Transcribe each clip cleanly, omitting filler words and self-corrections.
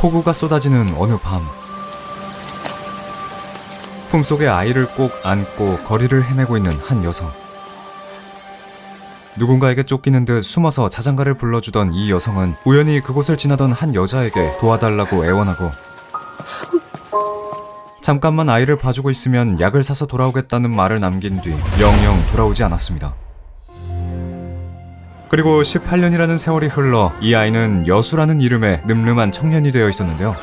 폭우가 쏟아지는 어느 밤, 품속에 아이를 꼭 안고 거리를 헤매고 있는 한 여성. 누군가에게 쫓기는 듯 숨어서 자장가를 불러주던 이 여성은 우연히 그곳을 지나던 한 여자에게 도와달라고 애원하고 잠깐만 아이를 봐주고 있으면 약을 사서 돌아오겠다는 말을 남긴 뒤 영영 돌아오지 않았습니다. 그리고 18년이라는 세월이 흘러 이 아이는 여수라는 이름의 늠름한 청년이 되어 있었는데요.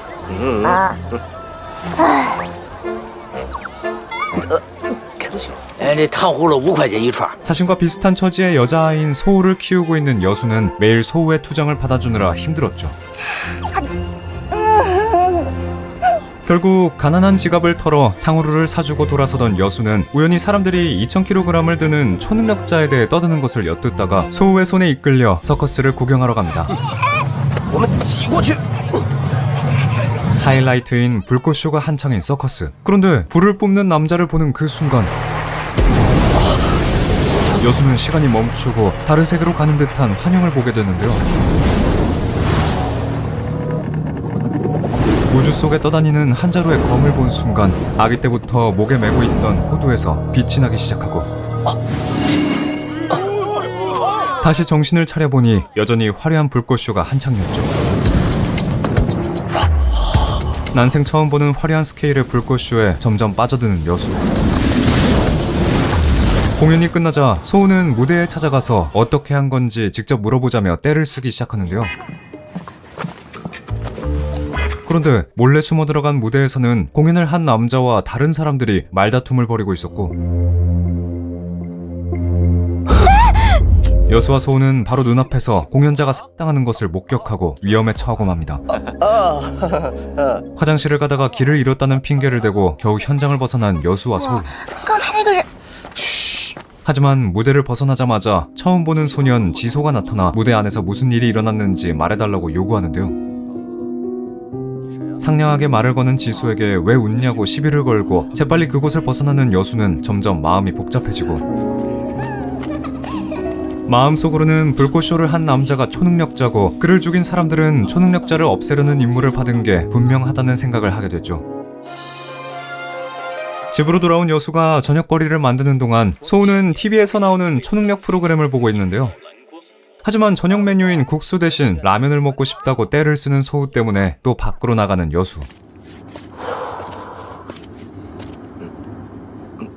자신과 비슷한 처지의 여자아이인 소우를 키우고 있는 여수는 매일 소우의 투정을 받아주느라 힘들었죠. 결국 가난한 지갑을 털어 탕후루를 사주고 돌아서던 여수는 우연히 사람들이 2000kg을 드는 초능력자에 대해 떠드는 것을 엿듣다가 소우의 손에 이끌려 서커스를 구경하러 갑니다. 하이라이트인 불꽃쇼가 한창인 서커스. 그런데 불을 뿜는 남자를 보는 그 순간 여수는 시간이 멈추고 다른 세계로 가는 듯한 환영을 보게 되는데요. 우주 속에 떠다니는 한 자루의 검을 본 순간 아기 때부터 목에 메고 있던 호두에서 빛이 나기 시작하고 다시 정신을 차려보니 여전히 화려한 불꽃쇼가 한창이었죠. 난생 처음 보는 화려한 스케일의 불꽃쇼에 점점 빠져드는 여수. 공연이 끝나자 소우는 무대에 찾아가서 어떻게 한 건지 직접 물어보자며 떼를 쓰기 시작하는데요. 그런데 몰래 숨어 들어간 무대에서는 공연을 한 남자와 다른 사람들이 말다툼을 벌이고 있었고 여수와 소우는 바로 눈앞에서 공연자가 삭당하는 것을 목격하고 위험에 처하고 맙니다. 화장실을 가다가 길을 잃었다는 핑계를 대고 겨우 현장을 벗어난 여수와 소우. 하지만 무대를 벗어나자마자 처음 보는 소년 지소가 나타나 무대 안에서 무슨 일이 일어났는지 말해달라고 요구하는데요. 상냥하게 말을 거는 지소에게 왜 웃냐고 시비를 걸고 재빨리 그곳을 벗어나는 여수는 점점 마음이 복잡해지고 마음속으로는 불꽃쇼를 한 남자가 초능력자고 그를 죽인 사람들은 초능력자를 없애려는 임무를 받은 게 분명하다는 생각을 하게 됐죠. 집으로 돌아온 여수가 저녁거리를 만드는 동안 소우는 TV에서 나오는 초능력 프로그램을 보고 있는데요. 하지만 저녁 메뉴인 국수 대신 라면을 먹고 싶다고 떼를 쓰는 소우 때문에 또 밖으로 나가는 여수.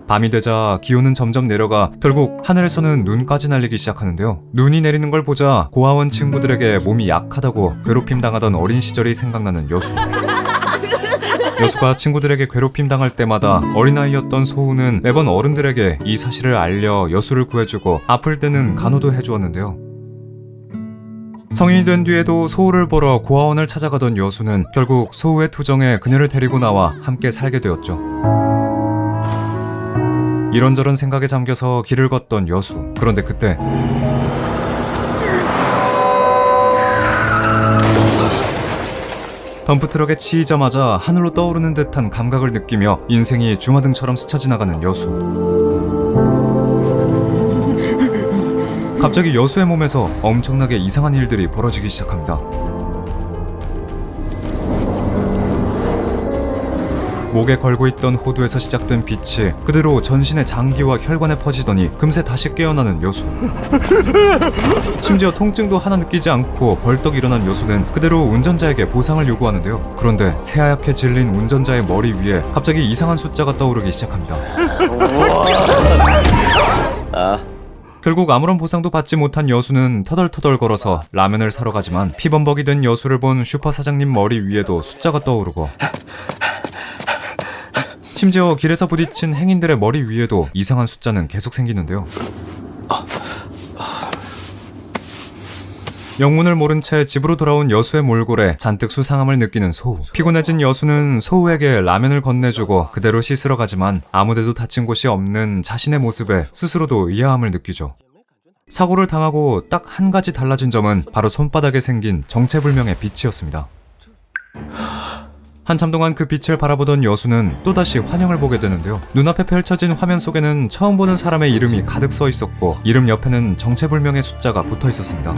밤이 되자 기온은 점점 내려가 결국 하늘에서는 눈까지 날리기 시작하는데요. 눈이 내리는 걸 보자 고아원 친구들에게 몸이 약하다고 괴롭힘 당하던 어린 시절이 생각나는 여수. 여수가 친구들에게 괴롭힘 당할 때마다 어린아이였던 소우는 매번 어른들에게 이 사실을 알려 여수를 구해주고 아플 때는 간호도 해주었는데요. 성인이 된 뒤에도 소우를 보러 고아원을 찾아가던 여수는 결국 소우의 투정에 그녀를 데리고 나와 함께 살게 되었죠. 이런저런 생각에 잠겨서 길을 걷던 여수. 그런데 그때 덤프트럭에 치이자마자 하늘로 떠오르는 듯한 감각을 느끼며 인생이 주마등처럼 스쳐 지나가는 여수. 갑자기 여수의 몸에서 엄청나게 이상한 일들이 벌어지기 시작합니다. 목에 걸고 있던 호두에서 시작된 빛이 그대로 전신의 장기와 혈관에 퍼지더니 금세 다시 깨어나는 여수. 심지어 통증도 하나 느끼지 않고 벌떡 일어난 여수는 그대로 운전자에게 보상을 요구하는데요. 그런데 새하얗게 질린 운전자의 머리 위에 갑자기 이상한 숫자가 떠오르기 시작합니다. 결국 아무런 보상도 받지 못한 여수는 터덜터덜 걸어서 라면을 사러 가지만 피범벅이 된 여수를 본 슈퍼 사장님 머리 위에도 숫자가 떠오르고 심지어 길에서 부딪힌 행인들의 머리 위에도 이상한 숫자는 계속 생기는데요. 영문을 모른 채 집으로 돌아온 여수의 몰골에 잔뜩 수상함을 느끼는 소우. 피곤해진 여수는 소우에게 라면을 건네주고 그대로 씻으러 가지만 아무데도 다친 곳이 없는 자신의 모습에 스스로도 의아함을 느끼죠. 사고를 당하고 딱 한 가지 달라진 점은 바로 손바닥에 생긴 정체불명의 빛이었습니다. 한참 동안 그 빛을 바라보던 여수는 또다시 환영을 보게 되는데요. 눈앞에 펼쳐진 화면 속에는 처음 보는 사람의 이름이 가득 써 있었고 이름 옆에는 정체불명의 숫자가 붙어 있었습니다.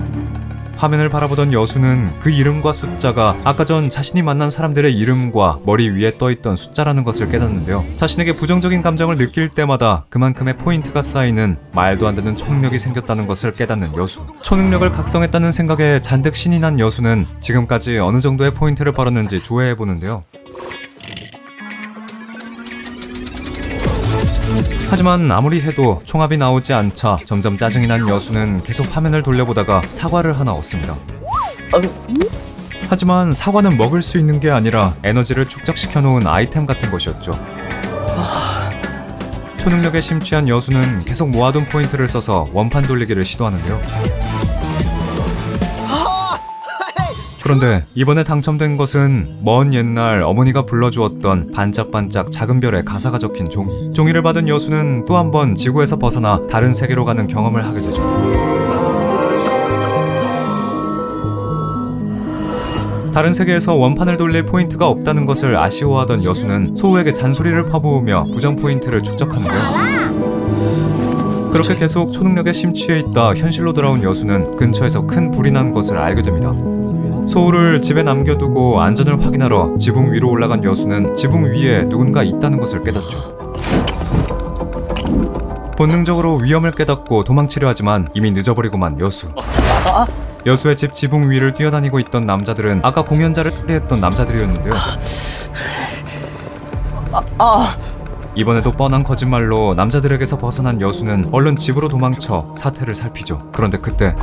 화면을 바라보던 여수는 그 이름과 숫자가 아까 전 자신이 만난 사람들의 이름과 머리 위에 떠있던 숫자라는 것을 깨닫는데요. 자신에게 부정적인 감정을 느낄 때마다 그만큼의 포인트가 쌓이는 말도 안 되는 초능력이 생겼다는 것을 깨닫는 여수. 초능력을 각성했다는 생각에 잔뜩 신이 난 여수는 지금까지 어느 정도의 포인트를 벌었는지 조회해보는데요. 하지만 아무리 해도 총합이 나오지 않자 점점 짜증이 난 여수는 계속 화면을 돌려보다가 사과를 하나 얻습니다. 하지만 사과는 먹을 수 있는 게 아니라 에너지를 축적시켜 놓은 아이템 같은 것이었죠. 초능력에 심취한 여수는 계속 모아둔 포인트를 써서 원판 돌리기를 시도하는데요. 그런데 이번에 당첨된 것은 먼 옛날 어머니가 불러주었던 반짝반짝 작은 별의 가사가 적힌 종이. 종이를 받은 여수는 또 한 번 지구에서 벗어나 다른 세계로 가는 경험을 하게 되죠. 다른 세계에서 원판을 돌릴 포인트가 없다는 것을 아쉬워하던 여수는 소우에게 잔소리를 퍼부으며 부정 포인트를 축적하는데요. 그렇게 계속 초능력에 심취해 있다 현실로 돌아온 여수는 근처에서 큰 불이 난 것을 알게 됩니다. 소우를 집에 남겨두고 안전을 확인하러 지붕 위로 올라간 여수는 지붕 위에 누군가 있다는 것을 깨닫죠. 본능적으로 위험을 깨닫고 도망치려 하지만 이미 늦어버리고만 여수. 여수의 집 지붕 위를 뛰어다니고 있던 남자들은 아까 공연자를 했던 남자들이었는데요. 이번에도 뻔한 거짓말로 남자들에게서 벗어난 여수는 얼른 집으로 도망쳐 사태를 살피죠. 그런데 그때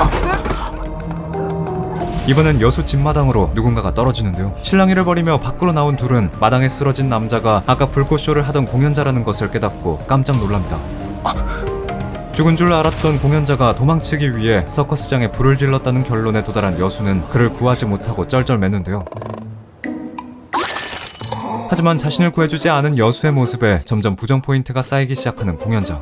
이번엔 여수 집마당으로 누군가가 떨어지는데요. 실랑이를 벌이며 밖으로 나온 둘은 마당에 쓰러진 남자가 아까 불꽃쇼를 하던 공연자라는 것을 깨닫고 깜짝 놀랍니다. 죽은 줄 알았던 공연자가 도망치기 위해 서커스장에 불을 질렀다는 결론에 도달한 여수는 그를 구하지 못하고 쩔쩔매는데요. 하지만 자신을 구해주지 않은 여수의 모습에 점점 부정 포인트가 쌓이기 시작하는 공연자.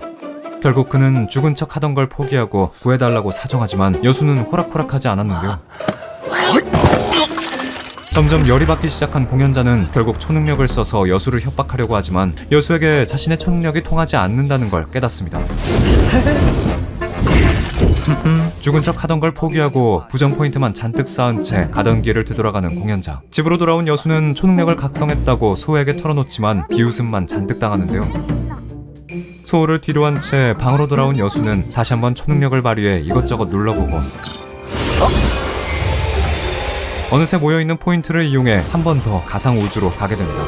결국 그는 죽은 척 하던 걸 포기하고 구해달라고 사정하지만 여수는 호락호락하지 않았는데요. 점점 열이 받기 시작한 공연자는 결국 초능력을 써서 여수를 협박하려고 하지만 여수에게 자신의 초능력이 통하지 않는다는 걸 깨닫습니다. 죽은 척 하던 걸 포기하고 부정 포인트만 잔뜩 쌓은 채 가던 길을 되돌아가는 공연자. 집으로 돌아온 여수는 초능력을 각성했다고 소우에게 털어놓지만 비웃음만 잔뜩 당하는데요. 소우를 뒤로 한 채 방으로 돌아온 여수는 다시 한번 초능력을 발휘해 이것저것 눌러보고 어느새 모여있는 포인트를 이용해 한 번 더 가상 우주로 가게 됩니다.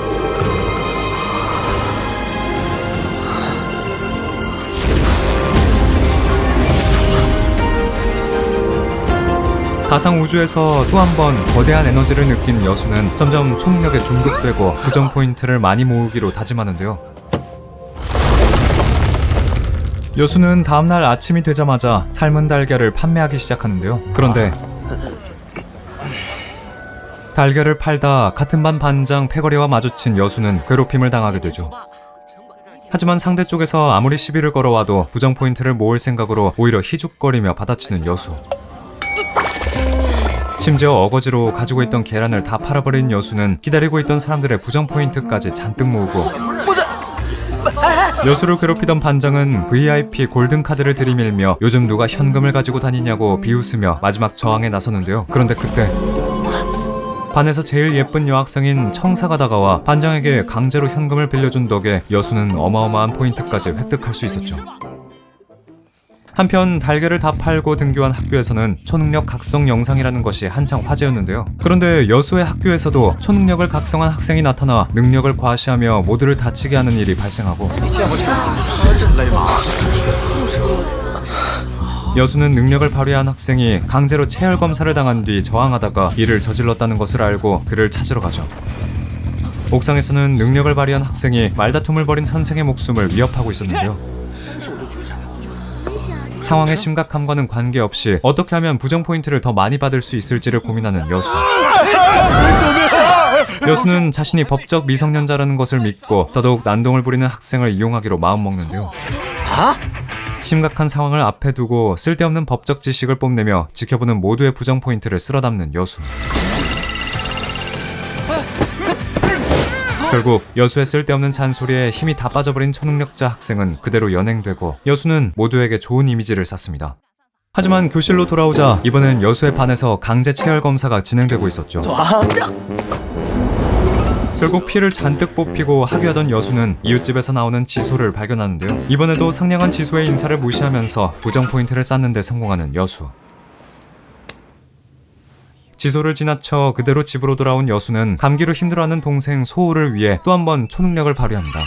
가상 우주에서 또 한 번 거대한 에너지를 느낀 여수는 점점 초능력에 중독되고 부정 포인트를 많이 모으기로 다짐하는데요. 여수는 다음날 아침이 되자마자 삶은 달걀을 판매하기 시작하는데요. 그런데 달걀을 팔다 같은 반 반장 패거리와 마주친 여수는 괴롭힘을 당하게 되죠. 하지만 상대 쪽에서 아무리 시비를 걸어와도 부정 포인트를 모을 생각으로 오히려 희죽거리며 받아치는 여수. 심지어 어거지로 가지고 있던 계란을 다 팔아버린 여수는 기다리고 있던 사람들의 부정 포인트까지 잔뜩 모으고 여수를 괴롭히던 반장은 VIP 골든카드를 들이밀며 요즘 누가 현금을 가지고 다니냐고 비웃으며 마지막 저항에 나서는데요. 그런데 그때 반에서 제일 예쁜 여학생인 청사가 다가와 반장에게 강제로 현금을 빌려준 덕에 여수는 어마어마한 포인트까지 획득할 수 있었죠. 한편 달걀을 다 팔고 등교한 학교에서는 초능력 각성 영상이라는 것이 한창 화제였는데요. 그런데 여수의 학교에서도 초능력을 각성한 학생이 나타나 능력을 과시하며 모두를 다치게 하는 일이 발생하고 여수는 능력을 발휘한 학생이 강제로 체열 검사를 당한 뒤 저항하다가 이를 저질렀다는 것을 알고 그를 찾으러 가죠. 옥상에서는 능력을 발휘한 학생이 말다툼을 벌인 선생의 목숨을 위협하고 있었는데요. 상황의 심각함과는 관계없이 어떻게 하면 부정 포인트를 더 많이 받을 수 있을지를 고민하는 여수. 여수는 자신이 법적 미성년자라는 것을 믿고 더더욱 난동을 부리는 학생을 이용하기로 마음먹는데요. 심각한 상황을 앞에 두고 쓸데없는 법적 지식을 뽐내며 지켜보는 모두의 부정 포인트를 쓸어담는 여수. 결국 여수의 쓸데없는 잔소리에 힘이 다 빠져버린 초능력자 학생은 그대로 연행되고 여수는 모두에게 좋은 이미지를 쌓습니다. 하지만 교실로 돌아오자 이번엔 여수의 반에서 강제 체열 검사가 진행되고 있었죠. 결국 피를 잔뜩 뽑히고 하교하던 여수는 이웃집에서 나오는 지소를 발견하는데요. 이번에도 상냥한 지소의 인사를 무시하면서 부정 포인트를 쌓는 데 성공하는 여수. 지소를 지나쳐 그대로 집으로 돌아온 여수는 감기로 힘들어하는 동생 소우를 위해 또 한 번 초능력을 발휘합니다.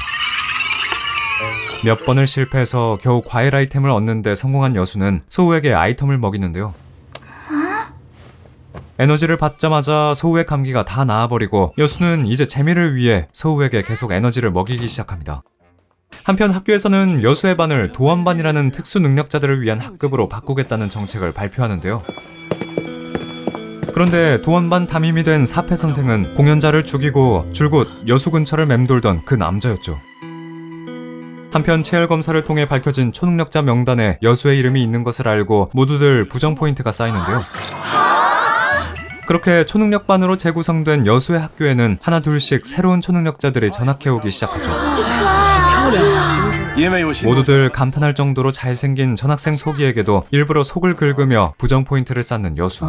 몇 번을 실패해서 겨우 과일 아이템을 얻는 데 성공한 여수는 소우에게 아이템을 먹이는데요. 에너지를 받자마자 소우의 감기가 다 나아버리고 여수는 이제 재미를 위해 소우에게 계속 에너지를 먹이기 시작합니다. 한편 학교에서는 여수의 반을 도안반이라는 특수 능력자들을 위한 학급으로 바꾸겠다는 정책을 발표하는데요. 그런데 도안반 담임이 된 사페 선생은 공연자를 죽이고 줄곧 여수 근처를 맴돌던 그 남자였죠. 한편 체열 검사를 통해 밝혀진 초능력자 명단에 여수의 이름이 있는 것을 알고 모두들 부정 포인트가 쌓이는데요. 그렇게 초능력반으로 재구성된 여수의 학교에는 하나둘씩 새로운 초능력자들이 전학해오기 시작하죠. 모두들 감탄할 정도로 잘생긴 전학생 소기에게도 일부러 속을 긁으며 부정 포인트를 쌓는 여수.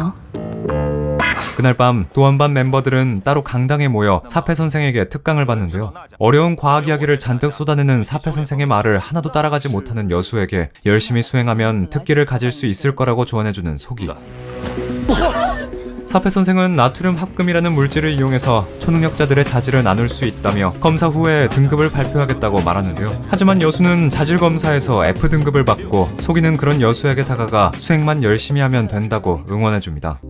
그날 밤 도안반 멤버들은 따로 강당에 모여 사페 선생에게 특강을 받는데요. 어려운 과학 이야기를 잔뜩 쏟아내는 사페 선생의 말을 하나도 따라가지 못하는 여수에게 열심히 수행하면 특기를 가질 수 있을 거라고 조언해주는 소기. 사페 선생은 나트륨 합금이라는 물질을 이용해서 초능력자들의 자질을 나눌 수 있다며 검사 후에 등급을 발표하겠다고 말하는데요. 하지만 여수는 자질 검사에서 F등급을 받고 소기는 그런 여수에게 다가가 수행만 열심히 하면 된다고 응원해줍니다.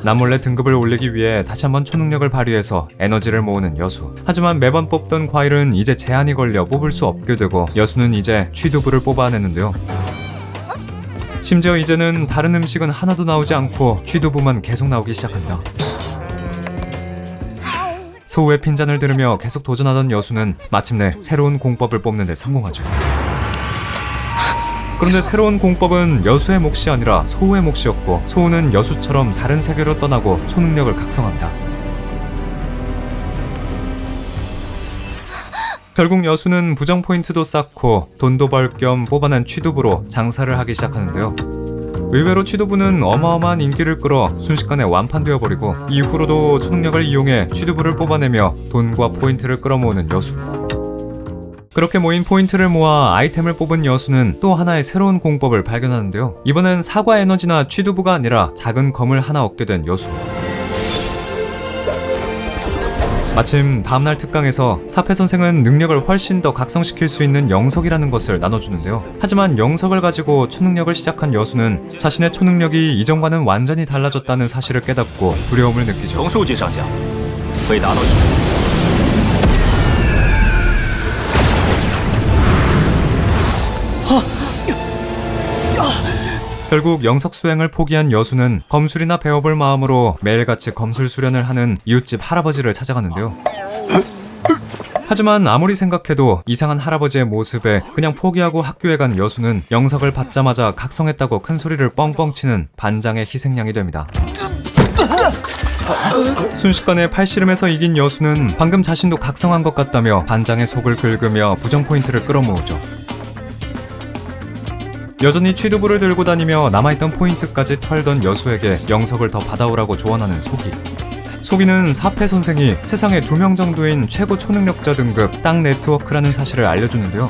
남몰래 등급을 올리기 위해 다시 한번 초능력을 발휘해서 에너지를 모으는 여수. 하지만 매번 뽑던 과일은 이제 제한이 걸려 뽑을 수 없게 되고 여수는 이제 취두부를 뽑아내는데요. 심지어 이제는 다른 음식은 하나도 나오지 않고 취두부만 계속 나오기 시작합니다. 소우의 핀잔을 들으며 계속 도전하던 여수는 마침내 새로운 공법을 뽑는 데 성공하죠. 그런데 새로운 공법은 여수의 몫이 아니라 소우의 몫이었고 소우는 여수처럼 다른 세계로 떠나고 초능력을 각성합니다. 결국 여수는 부정 포인트도 쌓고 돈도 벌 겸 뽑아낸 취두부로 장사를 하기 시작하는데요. 의외로 취두부는 어마어마한 인기를 끌어 순식간에 완판되어 버리고 이후로도 초능력을 이용해 취두부를 뽑아내며 돈과 포인트를 끌어모으는 여수. 그렇게 모인 포인트를 모아 아이템을 뽑은 여수는 또 하나의 새로운 공법을 발견하는데요. 이번엔 사과 에너지나 취두부가 아니라 작은 검을 하나 얻게 된 여수. 마침 다음날 특강에서 사페 선생은 능력을 훨씬 더 각성시킬 수 있는 영석이라는 것을 나눠주는데요. 하지만 영석을 가지고 초능력을 시작한 여수는 자신의 초능력이 이전과는 완전히 달라졌다는 사실을 깨닫고 두려움을 느끼죠. 결국 영석 수행을 포기한 여수는 검술이나 배워볼 마음으로 매일같이 검술 수련을 하는 이웃집 할아버지를 찾아가는데요. 하지만 아무리 생각해도 이상한 할아버지의 모습에 그냥 포기하고 학교에 간 여수는 영석을 받자마자 각성했다고 큰 소리를 뻥뻥 치는 반장의 희생양이 됩니다. 순식간에 팔씨름에서 이긴 여수는 방금 자신도 각성한 것 같다며 반장의 속을 긁으며 부정 포인트를 끌어모으죠. 여전히 취두부를 들고 다니며 남아있던 포인트까지 털던 여수에게 영석을 더 받아오라고 조언하는 소기. 소기는 사페 선생이 세상에 2명 정도인 최고 초능력자 등급 땅 네트워크라는 사실을 알려주는데요.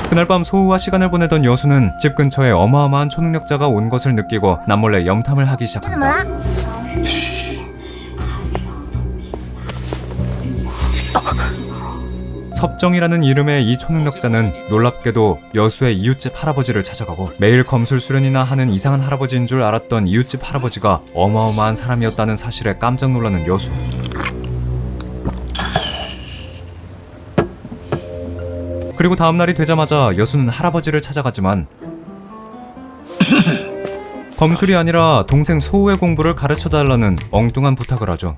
그날 밤 소우와 시간을 보내던 여수는 집 근처에 어마어마한 초능력자가 온 것을 느끼고 남몰래 염탐을 하기 시작합니다. 섭정이라는 이름의 이 초능력자는 놀랍게도 여수의 이웃집 할아버지를 찾아가고 매일 검술 수련이나 하는 이상한 할아버지인 줄 알았던 이웃집 할아버지가 어마어마한 사람이었다는 사실에 깜짝 놀라는 여수. 그리고 다음날이 되자마자 여수는 할아버지를 찾아가지만 검술이 아니라 동생 소우의 공부를 가르쳐달라는 엉뚱한 부탁을 하죠.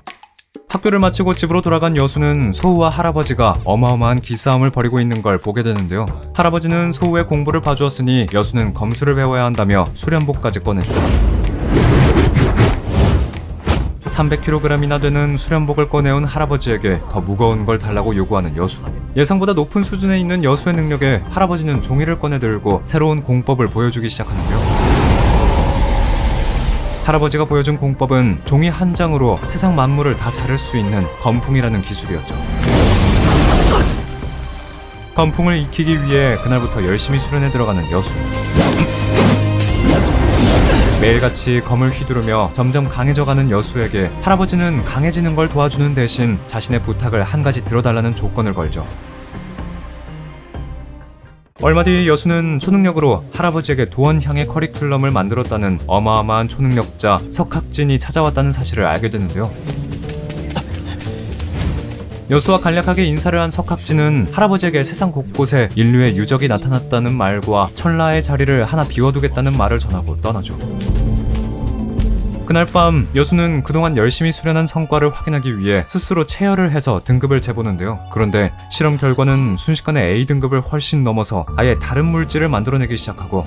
학교를 마치고 집으로 돌아간 여수는 소우와 할아버지가 어마어마한 기싸움을 벌이고 있는 걸 보게 되는데요. 할아버지는 소우의 공부를 봐주었으니 여수는 검술을 배워야 한다며 수련복까지 꺼내주죠. 300kg이나 되는 수련복을 꺼내온 할아버지에게 더 무거운 걸 달라고 요구하는 여수. 예상보다 높은 수준에 있는 여수의 능력에 할아버지는 종이를 꺼내 들고 새로운 공법을 보여주기 시작하는데요. 할아버지가 보여준 공법은 종이 한 장으로 세상 만물을 다 자를 수 있는 건풍이라는 기술이었죠. 건풍을 익히기 위해 그날부터 열심히 수련에 들어가는 여수. 매일같이 검을 휘두르며 점점 강해져가는 여수에게 할아버지는 강해지는 걸 도와주는 대신 자신의 부탁을 한 가지 들어달라는 조건을 걸죠. 얼마 뒤 여수는 초능력으로 할아버지에게 도원향의 커리큘럼을 만들었다는 어마어마한 초능력자 석학진이 찾아왔다는 사실을 알게 되는데요. 여수와 간략하게 인사를 한 석학진은 할아버지에게 세상 곳곳에 인류의 유적이 나타났다는 말과 천라의 자리를 하나 비워두겠다는 말을 전하고 떠나죠. 그날 밤 여수는 그동안 열심히 수련한 성과를 확인하기 위해 스스로 체열을 해서 등급을 재보는데요. 그런데 실험 결과는 순식간에 A등급을 훨씬 넘어서 아예 다른 물질을 만들어내기 시작하고,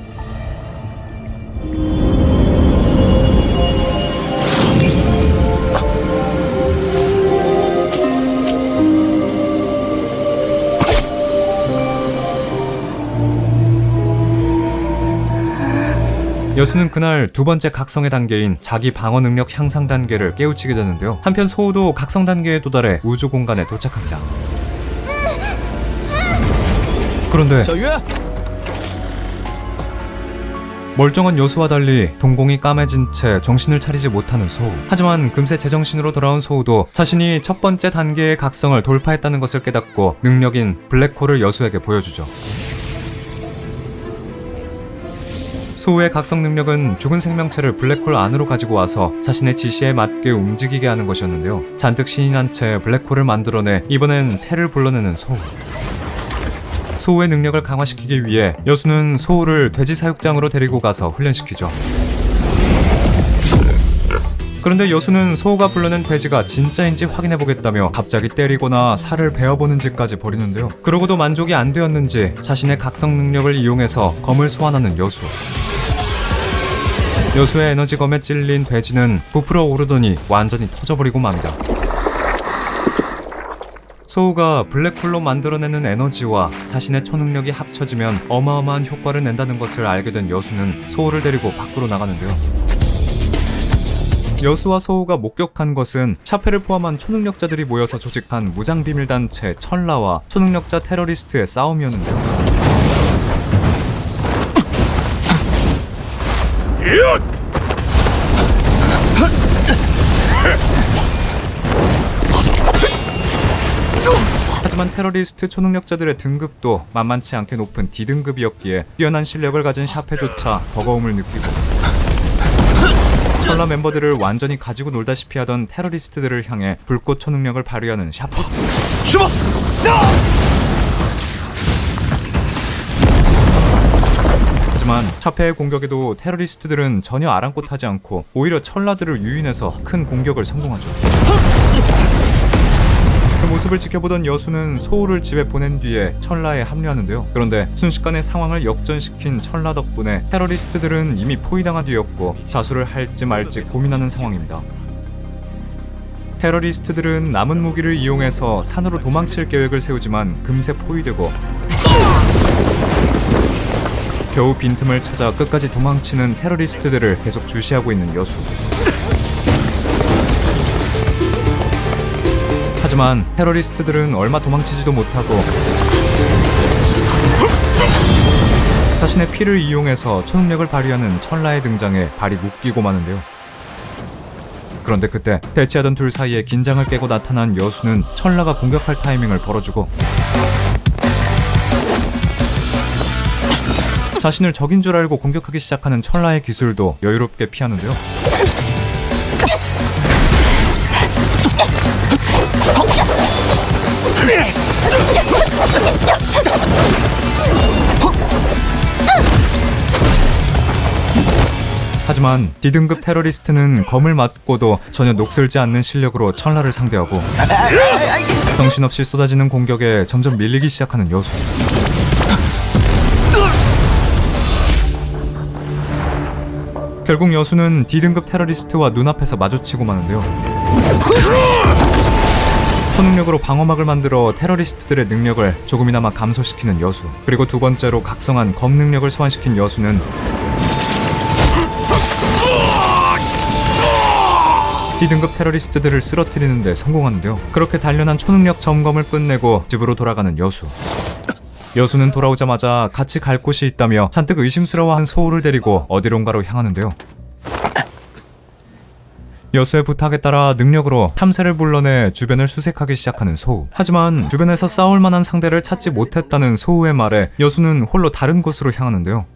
여수는 그날 두 번째 각성의 단계인 자기 방어 능력 향상 단계를 깨우치게 되는데요. 한편 소우도 각성 단계에 도달해 우주 공간에 도착합니다. 그런데 멀쩡한 여수와 달리 동공이 까매진 채 정신을 차리지 못하는 소우. 하지만 금세 제정신으로 돌아온 소우도 자신이 첫 번째 단계의 각성을 돌파했다는 것을 깨닫고 능력인 블랙홀을 여수에게 보여주죠. 소우의 각성 능력은 죽은 생명체를 블랙홀 안으로 가지고 와서 자신의 지시에 맞게 움직이게 하는 것이었는데요. 잔뜩 신이 난 채 블랙홀을 만들어내 이번엔 새를 불러내는 소우. 소우의 능력을 강화시키기 위해 여수는 소우를 돼지 사육장으로 데리고 가서 훈련시키죠. 그런데 여수는 소우가 불러낸 돼지가 진짜인지 확인해보겠다며 갑자기 때리거나 살을 베어보는 짓까지 벌이는데요. 그러고도 만족이 안 되었는지 자신의 각성 능력을 이용해서 검을 소환하는 여수. 여수의 에너지검에 찔린 돼지는 부풀어 오르더니 완전히 터져버리고 맙니다. 소우가 블랙홀로 만들어내는 에너지와 자신의 초능력이 합쳐지면 어마어마한 효과를 낸다는 것을 알게 된 여수는 소우를 데리고 밖으로 나가는데요. 여수와 소우가 목격한 것은 샤페를 포함한 초능력자들이 모여서 조직한 무장비밀단체 천라와 초능력자 테러리스트의 싸움이었는데요. 하지만 테러리스트 초능력자들의 등급도 만만치 않게 높은 D등급이었기에 뛰어난 실력을 가진 샤페조차 버거움을 느끼고, 천라 멤버들을 완전히 가지고 놀다시피 하던 테러리스트들을 향해 불꽃 초능력을 발휘하는 샤페. 하지만 샤페의 공격에도 테러리스트들은 전혀 아랑곳하지 않고 오히려 천라들을 유인해서 큰 공격을 성공하죠. 그 모습을 지켜보던 여수는 소우를 집에 보낸 뒤에 천라에 합류하는데요. 그런데 순식간에 상황을 역전시킨 천라 덕분에 테러리스트들은 이미 포위당한 뒤였고 자수를 할지 말지 고민하는 상황입니다. 테러리스트들은 남은 무기를 이용해서 산으로 도망칠 계획을 세우지만 금세 포위되고, 겨우 빈틈을 찾아 끝까지 도망치는 테러리스트들을 계속 주시하고 있는 여수. 하지만 테러리스트들은 얼마 도망치지도 못하고 자신의 피를 이용해서 초능력을 발휘하는 천라의 등장에 발이 묶이고 마는데요. 그런데 그때 대치하던 둘 사이에 긴장을 깨고 나타난 여수는 천라가 공격할 타이밍을 벌어주고 자신을 적인 줄 알고 공격하기 시작하는 천라의 기술도 여유롭게 피하는데요. 하지만 D등급 테러리스트는 검을 맞고도 전혀 녹슬지 않는 실력으로 천라를 상대하고 정신없이 쏟아지는 공격에 점점 밀리기 시작하는 여수. 결국 여수는 D등급 테러리스트와 눈앞에서 마주치고 마는데요. 초능력으로 방어막을 만들어 테러리스트들의 능력을 조금이나마 감소시키는 여수, 그리고 두 번째로 각성한 검 능력을 소환시킨 여수는 D등급 테러리스트들을 쓰러뜨리는 데 성공하는데요. 그렇게 단련한 초능력 점검을 끝내고 집으로 돌아가는 여수. 여수는 돌아오자마자 같이 갈 곳이 있다며 잔뜩 의심스러워한 소우를 데리고 어디론가로 향하는데요. 여수의 부탁에 따라 능력으로 탐새를 불러내 주변을 수색하기 시작하는 소우. 하지만 주변에서 싸울 만한 상대를 찾지 못했다는 소우의 말에 여수는 홀로 다른 곳으로 향하는데요.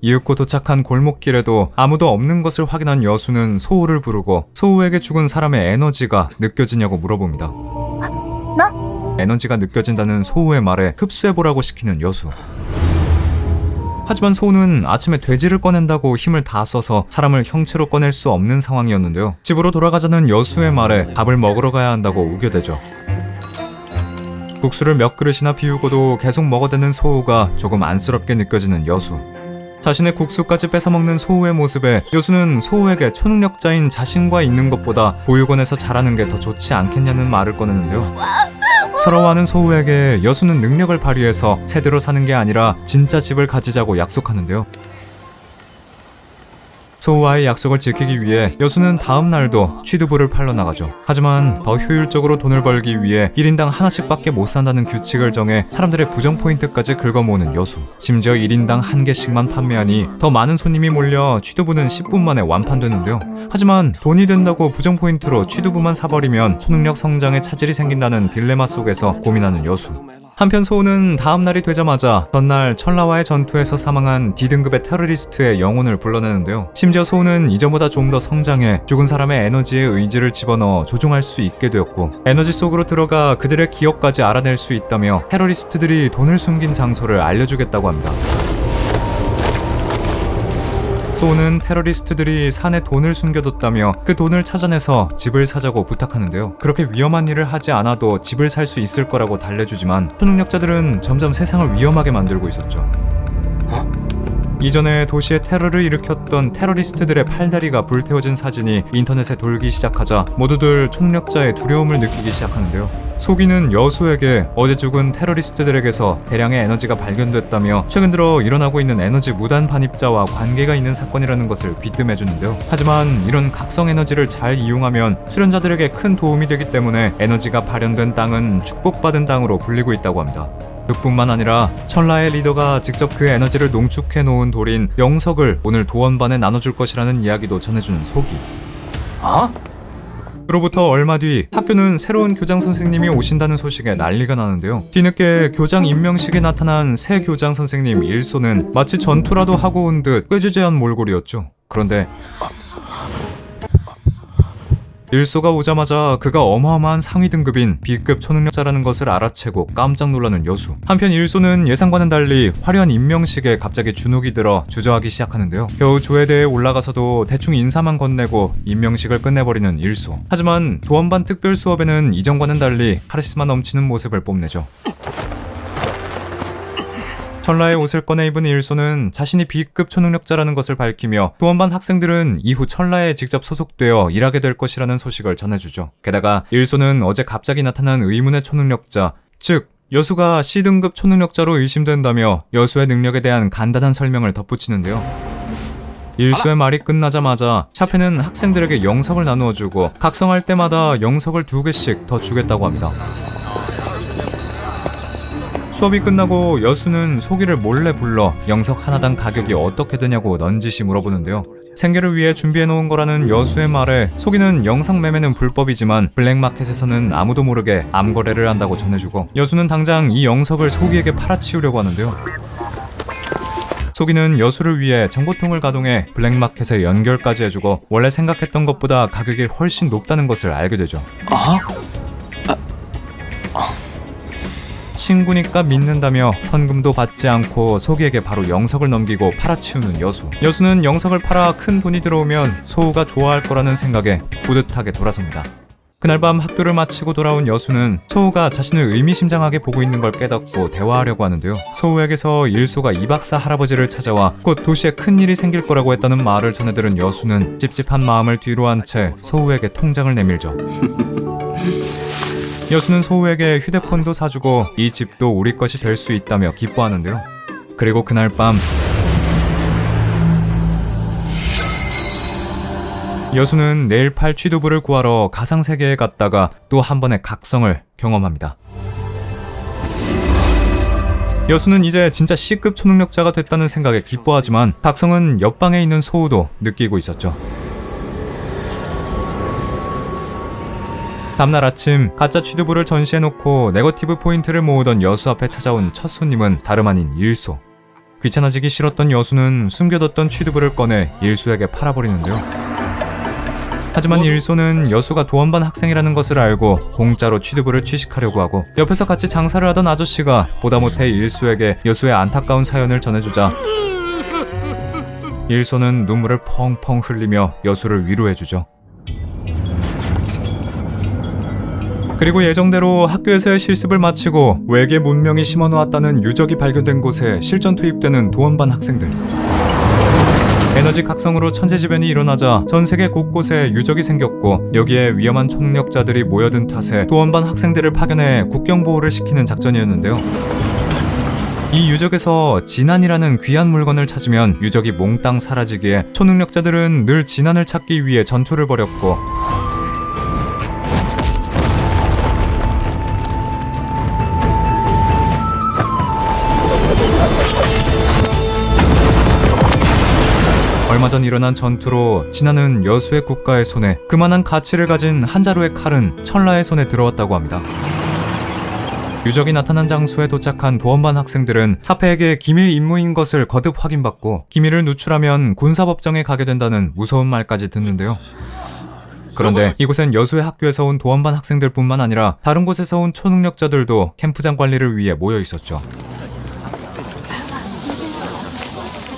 이윽고 도착한 골목길에도 아무도 없는 것을 확인한 여수는 소우를 부르고 소우에게 죽은 사람의 에너지가 느껴지냐고 물어봅니다. 에너지가 느껴진다는 소우의 말에 흡수해보라고 시키는 여수. 하지만 소우는 아침에 돼지를 꺼낸다고 힘을 다 써서 사람을 형체로 꺼낼 수 없는 상황이었는데요. 집으로 돌아가자는 여수의 말에 밥을 먹으러 가야 한다고 우겨대죠. 국수를 몇 그릇이나 비우고도 계속 먹어대는 소우가 조금 안쓰럽게 느껴지는 여수. 자신의 국수까지 뺏어먹는 소우의 모습에 여수는 소우에게 초능력자인 자신과 있는 것보다 보육원에서 자라는 게 더 좋지 않겠냐는 말을 꺼내는데요. 서러워하는 소우에게 여수는 능력을 발휘해서 세대로 사는 게 아니라 진짜 집을 가지자고 약속하는데요. 소우와의 약속을 지키기 위해 여수는 다음 날도 취두부를 팔러 나가죠. 하지만 더 효율적으로 돈을 벌기 위해 1인당 하나씩밖에 못 산다는 규칙을 정해 사람들의 부정 포인트까지 긁어모으는 여수. 심지어 1인당 한 개씩만 판매하니 더 많은 손님이 몰려 취두부는 10분 만에 완판되는데요. 하지만 돈이 된다고 부정 포인트로 취두부만 사버리면 초능력 성장에 차질이 생긴다는 딜레마 속에서 고민하는 여수. 한편 소우는 다음 날이 되자마자 전날 천라와의 전투에서 사망한 D등급의 테러리스트의 영혼을 불러내는데요. 심지어 소우는 이전보다 좀 더 성장해 죽은 사람의 에너지에 의지를 집어넣어 조종할 수 있게 되었고, 에너지 속으로 들어가 그들의 기억까지 알아낼 수 있다며 테러리스트들이 돈을 숨긴 장소를 알려주겠다고 합니다. 소우는 테러리스트들이 산에 돈을 숨겨뒀다며 그 돈을 찾아내서 집을 사자고 부탁하는데요. 그렇게 위험한 일을 하지 않아도 집을 살 수 있을 거라고 달래주지만 초능력자들은 점점 세상을 위험하게 만들고 있었죠. 이전에 도시에 테러를 일으켰던 테러리스트들의 팔다리가 불태워진 사진이 인터넷에 돌기 시작하자 모두들 초능력자의 두려움을 느끼기 시작하는데요. 소기는 여수에게 어제 죽은 테러리스트들에게서 대량의 에너지가 발견됐다며 최근 들어 일어나고 있는 에너지 무단 반입자와 관계가 있는 사건이라는 것을 귀뜸해주는데요. 하지만 이런 각성 에너지를 잘 이용하면 수련자들에게 큰 도움이 되기 때문에 에너지가 발현된 땅은 축복받은 땅으로 불리고 있다고 합니다. 그뿐만 아니라 천라의 리더가 직접 그 에너지를 농축해 놓은 돌인 영석을 오늘 도원반에 나눠줄 것이라는 이야기도 전해주는 소기. 그로부터 얼마 뒤 학교는 새로운 교장 선생님이 오신다는 소식에 난리가 나는데요. 뒤늦게 교장 임명식에 나타난 새 교장 선생님 일소는 마치 전투라도 하고 온 듯 꾀주제한 몰골이었죠. 그런데 일소가 오자마자 그가 어마어마한 상위 등급인 B급 초능력자라는 것을 알아채고 깜짝 놀라는 여수. 한편 일소는 예상과는 달리 화려한 임명식에 갑자기 주눅이 들어 주저하기 시작하는데요. 겨우 조회대에 올라가서도 대충 인사만 건네고 임명식을 끝내버리는 일소. 하지만 도원반 특별 수업에는 이전과는 달리 카리스마 넘치는 모습을 뽐내죠. 천라의 옷을 꺼내 입은 일소는 자신이 B급 초능력자라는 것을 밝히며 도원반 학생들은 이후 천라에 직접 소속되어 일하게 될 것이라는 소식을 전해주죠. 게다가 일소는 어제 갑자기 나타난 의문의 초능력자, 즉 여수가 C등급 초능력자로 의심된다며 여수의 능력에 대한 간단한 설명을 덧붙이는데요. 일소의 말이 끝나자마자 샤페는 학생들에게 영석을 나누어주고 각성할 때마다 영석을 2개씩 더 주겠다고 합니다. 수업이 끝나고 여수는 소기를 몰래 불러 영석 하나당 가격이 어떻게 되냐고 넌지시 물어보는데요. 생계를 위해 준비해놓은 거라는 여수의 말에 소기는 영석 매매는 불법이지만 블랙마켓에서는 아무도 모르게 암거래를 한다고 전해주고, 여수는 당장 이 영석을 소기에게 팔아치우려고 하는데요. 소기는 여수를 위해 정보통을 가동해 블랙마켓에 연결까지 해주고 원래 생각했던 것보다 가격이 훨씬 높다는 것을 알게 되죠. 친구니까 믿는다며 선금도 받지 않고 소기에게 바로 영석을 넘기고 팔아치우는 여수. 여수는 영석을 팔아 큰 돈이 들어오면 소우가 좋아할 거라는 생각에 뿌듯하게 돌아섭니다. 그날 밤 학교를 마치고 돌아온 여수는 소우가 자신을 의미심장하게 보고 있는 걸 깨닫고 대화하려고 하는데요. 소우에게서 일소가 이 박사 할아버지를 찾아와 곧 도시에 큰일이 생길 거라고 했다는 말을 전해들은 여수는 찝찝한 마음을 뒤로 한 채 소우에게 통장을 내밀죠. 여수는 소우에게 휴대폰도 사주고 이 집도 우리 것이 될 수 있다며 기뻐하는데요. 그리고 그날 밤 여수는 내일 팔 취두부를 구하러 가상세계에 갔다가 또 한 번의 각성을 경험합니다. 여수는 이제 진짜 C급 초능력자가 됐다는 생각에 기뻐하지만 각성은 옆방에 있는 소우도 느끼고 있었죠. 다음날 아침 가짜 취두부를 전시해놓고 네거티브 포인트를 모으던 여수 앞에 찾아온 첫 손님은 다름 아닌 일소. 귀찮아지기 싫었던 여수는 숨겨뒀던 취두부를 꺼내 일소에게 팔아버리는데요. 하지만 일소는 여수가 도원반 학생이라는 것을 알고 공짜로 취두부를 취식하려고 하고 옆에서 같이 장사를 하던 아저씨가 보다 못해 일소에게 여수의 안타까운 사연을 전해주자 일소는 눈물을 펑펑 흘리며 여수를 위로해주죠. 그리고 예정대로 학교에서의 실습을 마치고 외계 문명이 심어놓았다는 유적이 발견된 곳에 실전 투입되는 도원반 학생들. 에너지 각성으로 천재지변이 일어나자 전 세계 곳곳에 유적이 생겼고 여기에 위험한 초능력자들이 모여든 탓에 도원반 학생들을 파견해 국경보호를 시키는 작전이었는데요. 이 유적에서 진안이라는 귀한 물건을 찾으면 유적이 몽땅 사라지기에 초능력자들은 늘 진안을 찾기 위해 전투를 벌였고 얼마 전 일어난 전투로 진안은 여수의 국가의 손에 그만한 가치를 가진 한 자루의 칼은 천라의 손에 들어왔다고 합니다. 유적이 나타난 장소에 도착한 도원반 학생들은 사페에게 기밀 임무인 것을 거듭 확인받고 기밀을 누출하면 군사법정에 가게 된다는 무서운 말까지 듣는데요. 그런데 이곳엔 여수의 학교에서 온 도원반 학생들뿐만 아니라 다른 곳에서 온 초능력자들도 캠프장 관리를 위해 모여 있었죠.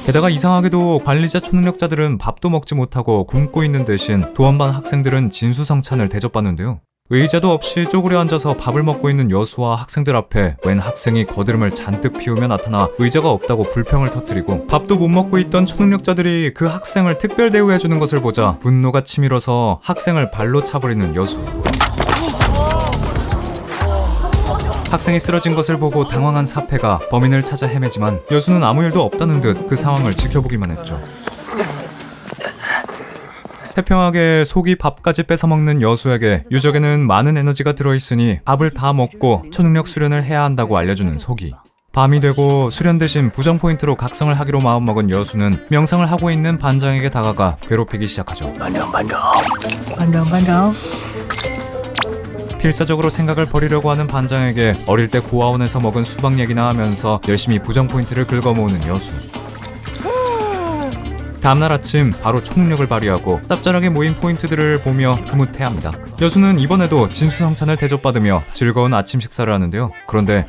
게다가 이상하게도 관리자 초능력자들은 밥도 먹지 못하고 굶고 있는 대신 도원반 학생들은 진수성찬을 대접받는데요. 의자도 없이 쪼그려 앉아서 밥을 먹고 있는 여수와 학생들 앞에 웬 학생이 거드름을 잔뜩 피우며 나타나 의자가 없다고 불평을 터뜨리고 밥도 못 먹고 있던 초능력자들이 그 학생을 특별 대우해주는 것을 보자 분노가 치밀어서 학생을 발로 차버리는 여수. 학생이 쓰러진 것을 보고 당황한 사페가 범인을 찾아 헤매지만 여수는 아무 일도 없다는 듯 그 상황을 지켜보기만 했죠. 태평하게 속이 밥까지 뺏어먹는 여수에게 유적에는 많은 에너지가 들어있으니 밥을 다 먹고 초능력 수련을 해야 한다고 알려주는 속이. 밤이 되고 수련 대신 부정 포인트로 각성을 하기로 마음먹은 여수는 명상을 하고 있는 반장에게 다가가 괴롭히기 시작하죠. 반장. 필사적으로 생각을 버리려고 하는 반장에게 어릴 때 고아원에서 먹은 수박 얘기나 하면서 열심히 부정 포인트를 긁어모으는 여수. 다음날 아침 바로 초능력을 발휘하고 짭짤하게 모인 포인트들을 보며 흐뭇해합니다. 여수는 이번에도 진수성찬을 대접받으며 즐거운 아침 식사를 하는데요. 그런데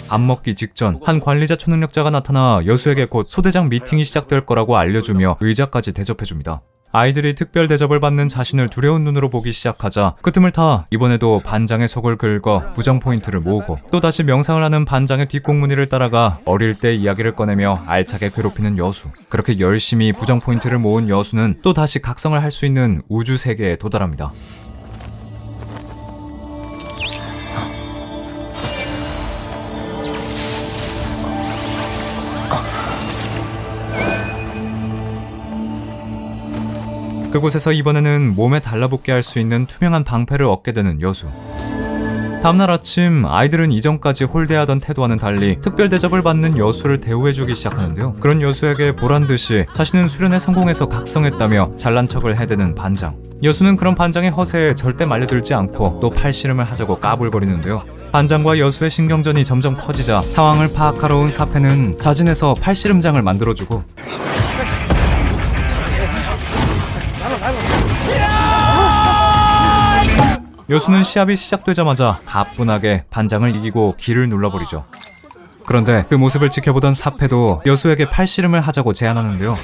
밥 먹기 직전 한 관리자 초능력자가 나타나 여수에게 곧 소대장 미팅이 시작될 거라고 알려주며 의자까지 대접해줍니다. 아이들이 특별 대접을 받는 자신을 두려운 눈으로 보기 시작하자 그 틈을 타 이번에도 반장의 속을 긁어 부정 포인트를 모으고 또다시 명상을 하는 반장의 뒷공무니를 따라가 어릴 때 이야기를 꺼내며 알차게 괴롭히는 여수. 그렇게 열심히 부정 포인트를 모은 여수는 또다시 각성을 할 수 있는 우주 세계에 도달합니다. 그곳에서 이번에는 몸에 달라붙게 할 수 있는 투명한 방패를 얻게 되는 여수. 다음날 아침 아이들은 이전까지 홀대하던 태도와는 달리 특별 대접을 받는 여수를 대우해주기 시작하는데요. 그런 여수에게 보란듯이 자신은 수련에 성공해서 각성했다며 잘난 척을 해대는 반장. 여수는 그런 반장의 허세에 절대 말려들지 않고 또 팔씨름을 하자고 까불거리는데요. 반장과 여수의 신경전이 점점 커지자 상황을 파악하러 온 사페는 자진해서 팔씨름장을 만들어주고 여수는 시합이 시작되자마자 가뿐하게 반장을 이기고 기를 눌러버리죠. 그런데 그 모습을 지켜보던 사페도 여수에게 팔씨름을 하자고 제안하는데요.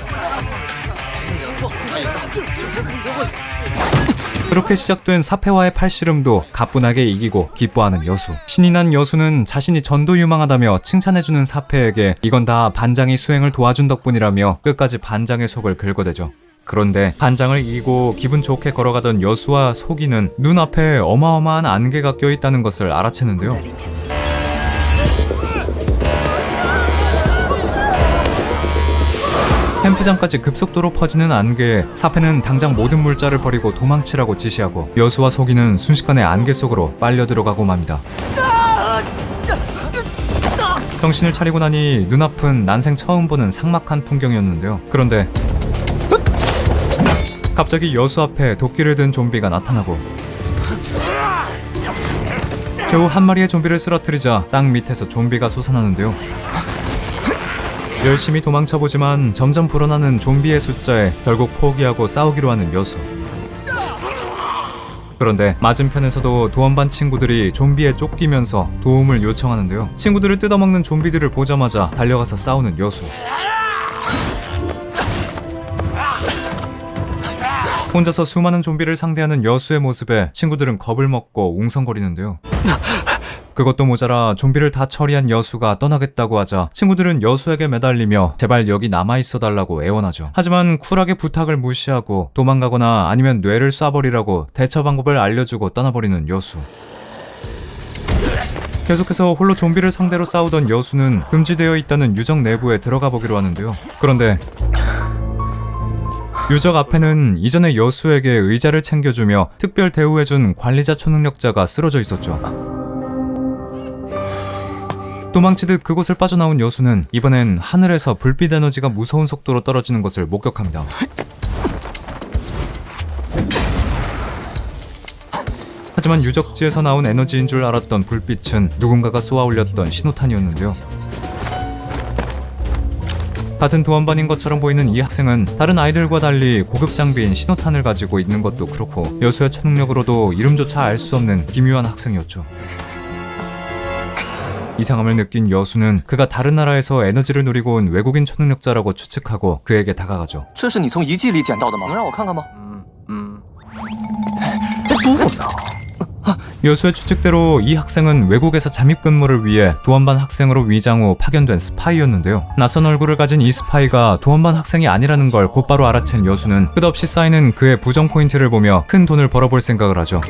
그렇게 시작된 사페와의 팔씨름도 가뿐하게 이기고 기뻐하는 여수. 신이 난 여수는 자신이 전도유망하다며 칭찬해주는 사페에게 이건 다 반장이 수행을 도와준 덕분이라며 끝까지 반장의 속을 긁어대죠. 그런데 반장을 이기고 기분 좋게 걸어가던 여수와 소기는 눈앞에 어마어마한 안개가 껴있다는 것을 알아채는데요. 캠프장까지 급속도로 퍼지는 안개에 사페는 당장 모든 물자를 버리고 도망치라고 지시하고 여수와 소기는 순식간에 안개 속으로 빨려 들어가고 맙니다. 정신을 차리고 나니 눈앞은 난생 처음 보는 삭막한 풍경이었는데요. 그런데 갑자기 여수 앞에 도끼를 든 좀비가 나타나고 겨우 한 마리의 좀비를 쓰러뜨리자 땅 밑에서 좀비가 솟아나는데요. 열심히 도망쳐보지만 점점 불어나는 좀비의 숫자에 결국 포기하고 싸우기로 하는 여수. 그런데 맞은편에서도 도원반 친구들이 좀비에 쫓기면서 도움을 요청하는데요. 친구들을 뜯어먹는 좀비들을 보자마자 달려가서 싸우는 여수. 혼자서 수많은 좀비를 상대하는 여수의 모습에 친구들은 겁을 먹고 웅성거리는데요. 그것도 모자라 좀비를 다 처리한 여수가 떠나겠다고 하자 친구들은 여수에게 매달리며 제발 여기 남아있어달라고 애원하죠. 하지만 쿨하게 부탁을 무시하고 도망가거나 아니면 뇌를 쏴버리라고 대처 방법을 알려주고 떠나버리는 여수. 계속해서 홀로 좀비를 상대로 싸우던 여수는 금지되어 있다는 유적 내부에 들어가 보기로 하는데요. 그런데 유적 앞에는 이전에 여수에게 의자를 챙겨주며 특별 대우해준 관리자 초능력자가 쓰러져 있었죠. 도망치듯 그곳을 빠져나온 여수는 이번엔 하늘에서 불빛 에너지가 무서운 속도로 떨어지는 것을 목격합니다. 하지만 유적지에서 나온 에너지인 줄 알았던 불빛은 누군가가 쏘아 올렸던 신호탄이었는데요. 같은 도원반인 것처럼 보이는 이 학생은 다른 아이들과 달리 고급 장비인 신호탄을 가지고 있는 것도 그렇고 여수의 초능력으로도 이름조차 알 수 없는 기묘한 학생이었죠. 이상함을 느낀 여수는 그가 다른 나라에서 에너지를 누리고 온 외국인 초능력자라고 추측하고 그에게 다가가죠. 这是你从遗迹里捡到的吗？能让我看看吗？ 여수의 추측대로 이 학생은 외국에서 잠입 근무를 위해 도원반 학생으로 위장 후 파견된 스파이였는데요. 낯선 얼굴을 가진 이 스파이가 도원반 학생이 아니라는 걸 곧바로 알아챈 여수는 끝없이 쌓이는 그의 부정 포인트를 보며 큰 돈을 벌어볼 생각을 하죠.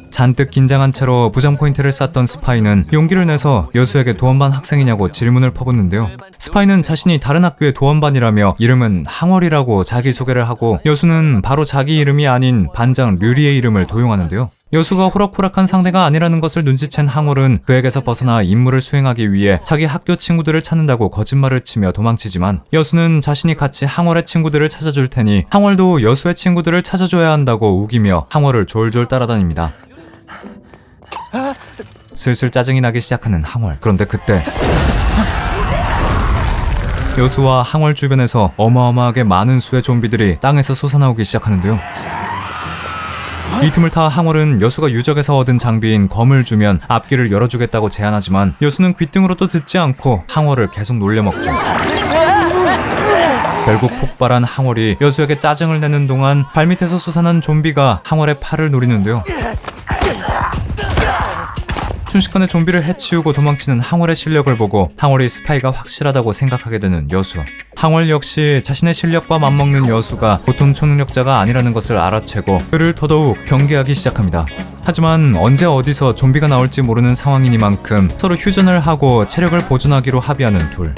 잔뜩 긴장한 채로 부정 포인트를 쌓던 스파이는 용기를 내서 여수에게 도원반 학생이냐고 질문을 퍼붓는데요. 스파이는 자신이 다른 학교의 도원반이라며 이름은 항월이라고 자기소개를 하고 여수는 바로 자기 이름이 아닌 반장 류리의 이름을 도용하는데요. 여수가 호락호락한 상대가 아니라는 것을 눈치챈 항월은 그에게서 벗어나 임무를 수행하기 위해 자기 학교 친구들을 찾는다고 거짓말을 치며 도망치지만 여수는 자신이 같이 항월의 친구들을 찾아줄 테니 항월도 여수의 친구들을 찾아줘야 한다고 우기며 항월을 졸졸 따라다닙니다. 슬슬 짜증이 나기 시작하는 항월. 그런데 그때 여수와 항월 주변에서 어마어마하게 많은 수의 좀비들이 땅에서 솟아나오기 시작하는데요. 이 틈을 타 항월은 여수가 유적에서 얻은 장비인 검을 주면 앞길을 열어주겠다고 제안하지만 여수는 귓등으로도 듣지 않고 항월을 계속 놀려먹죠. 결국 폭발한 항월이 여수에게 짜증을 내는 동안 발밑에서 솟아난 좀비가 항월의 팔을 노리는데요. 순식간에 좀비를 해치우고 도망치는 항월의 실력을 보고 항월이 스파이가 확실하다고 생각하게 되는 여수. 항월 역시 자신의 실력과 맞먹는 여수가 보통 초능력자가 아니라는 것을 알아채고 그를 더더욱 경계하기 시작합니다. 하지만 언제 어디서 좀비가 나올지 모르는 상황이니만큼 서로 휴전을 하고 체력을 보존하기로 합의하는 둘.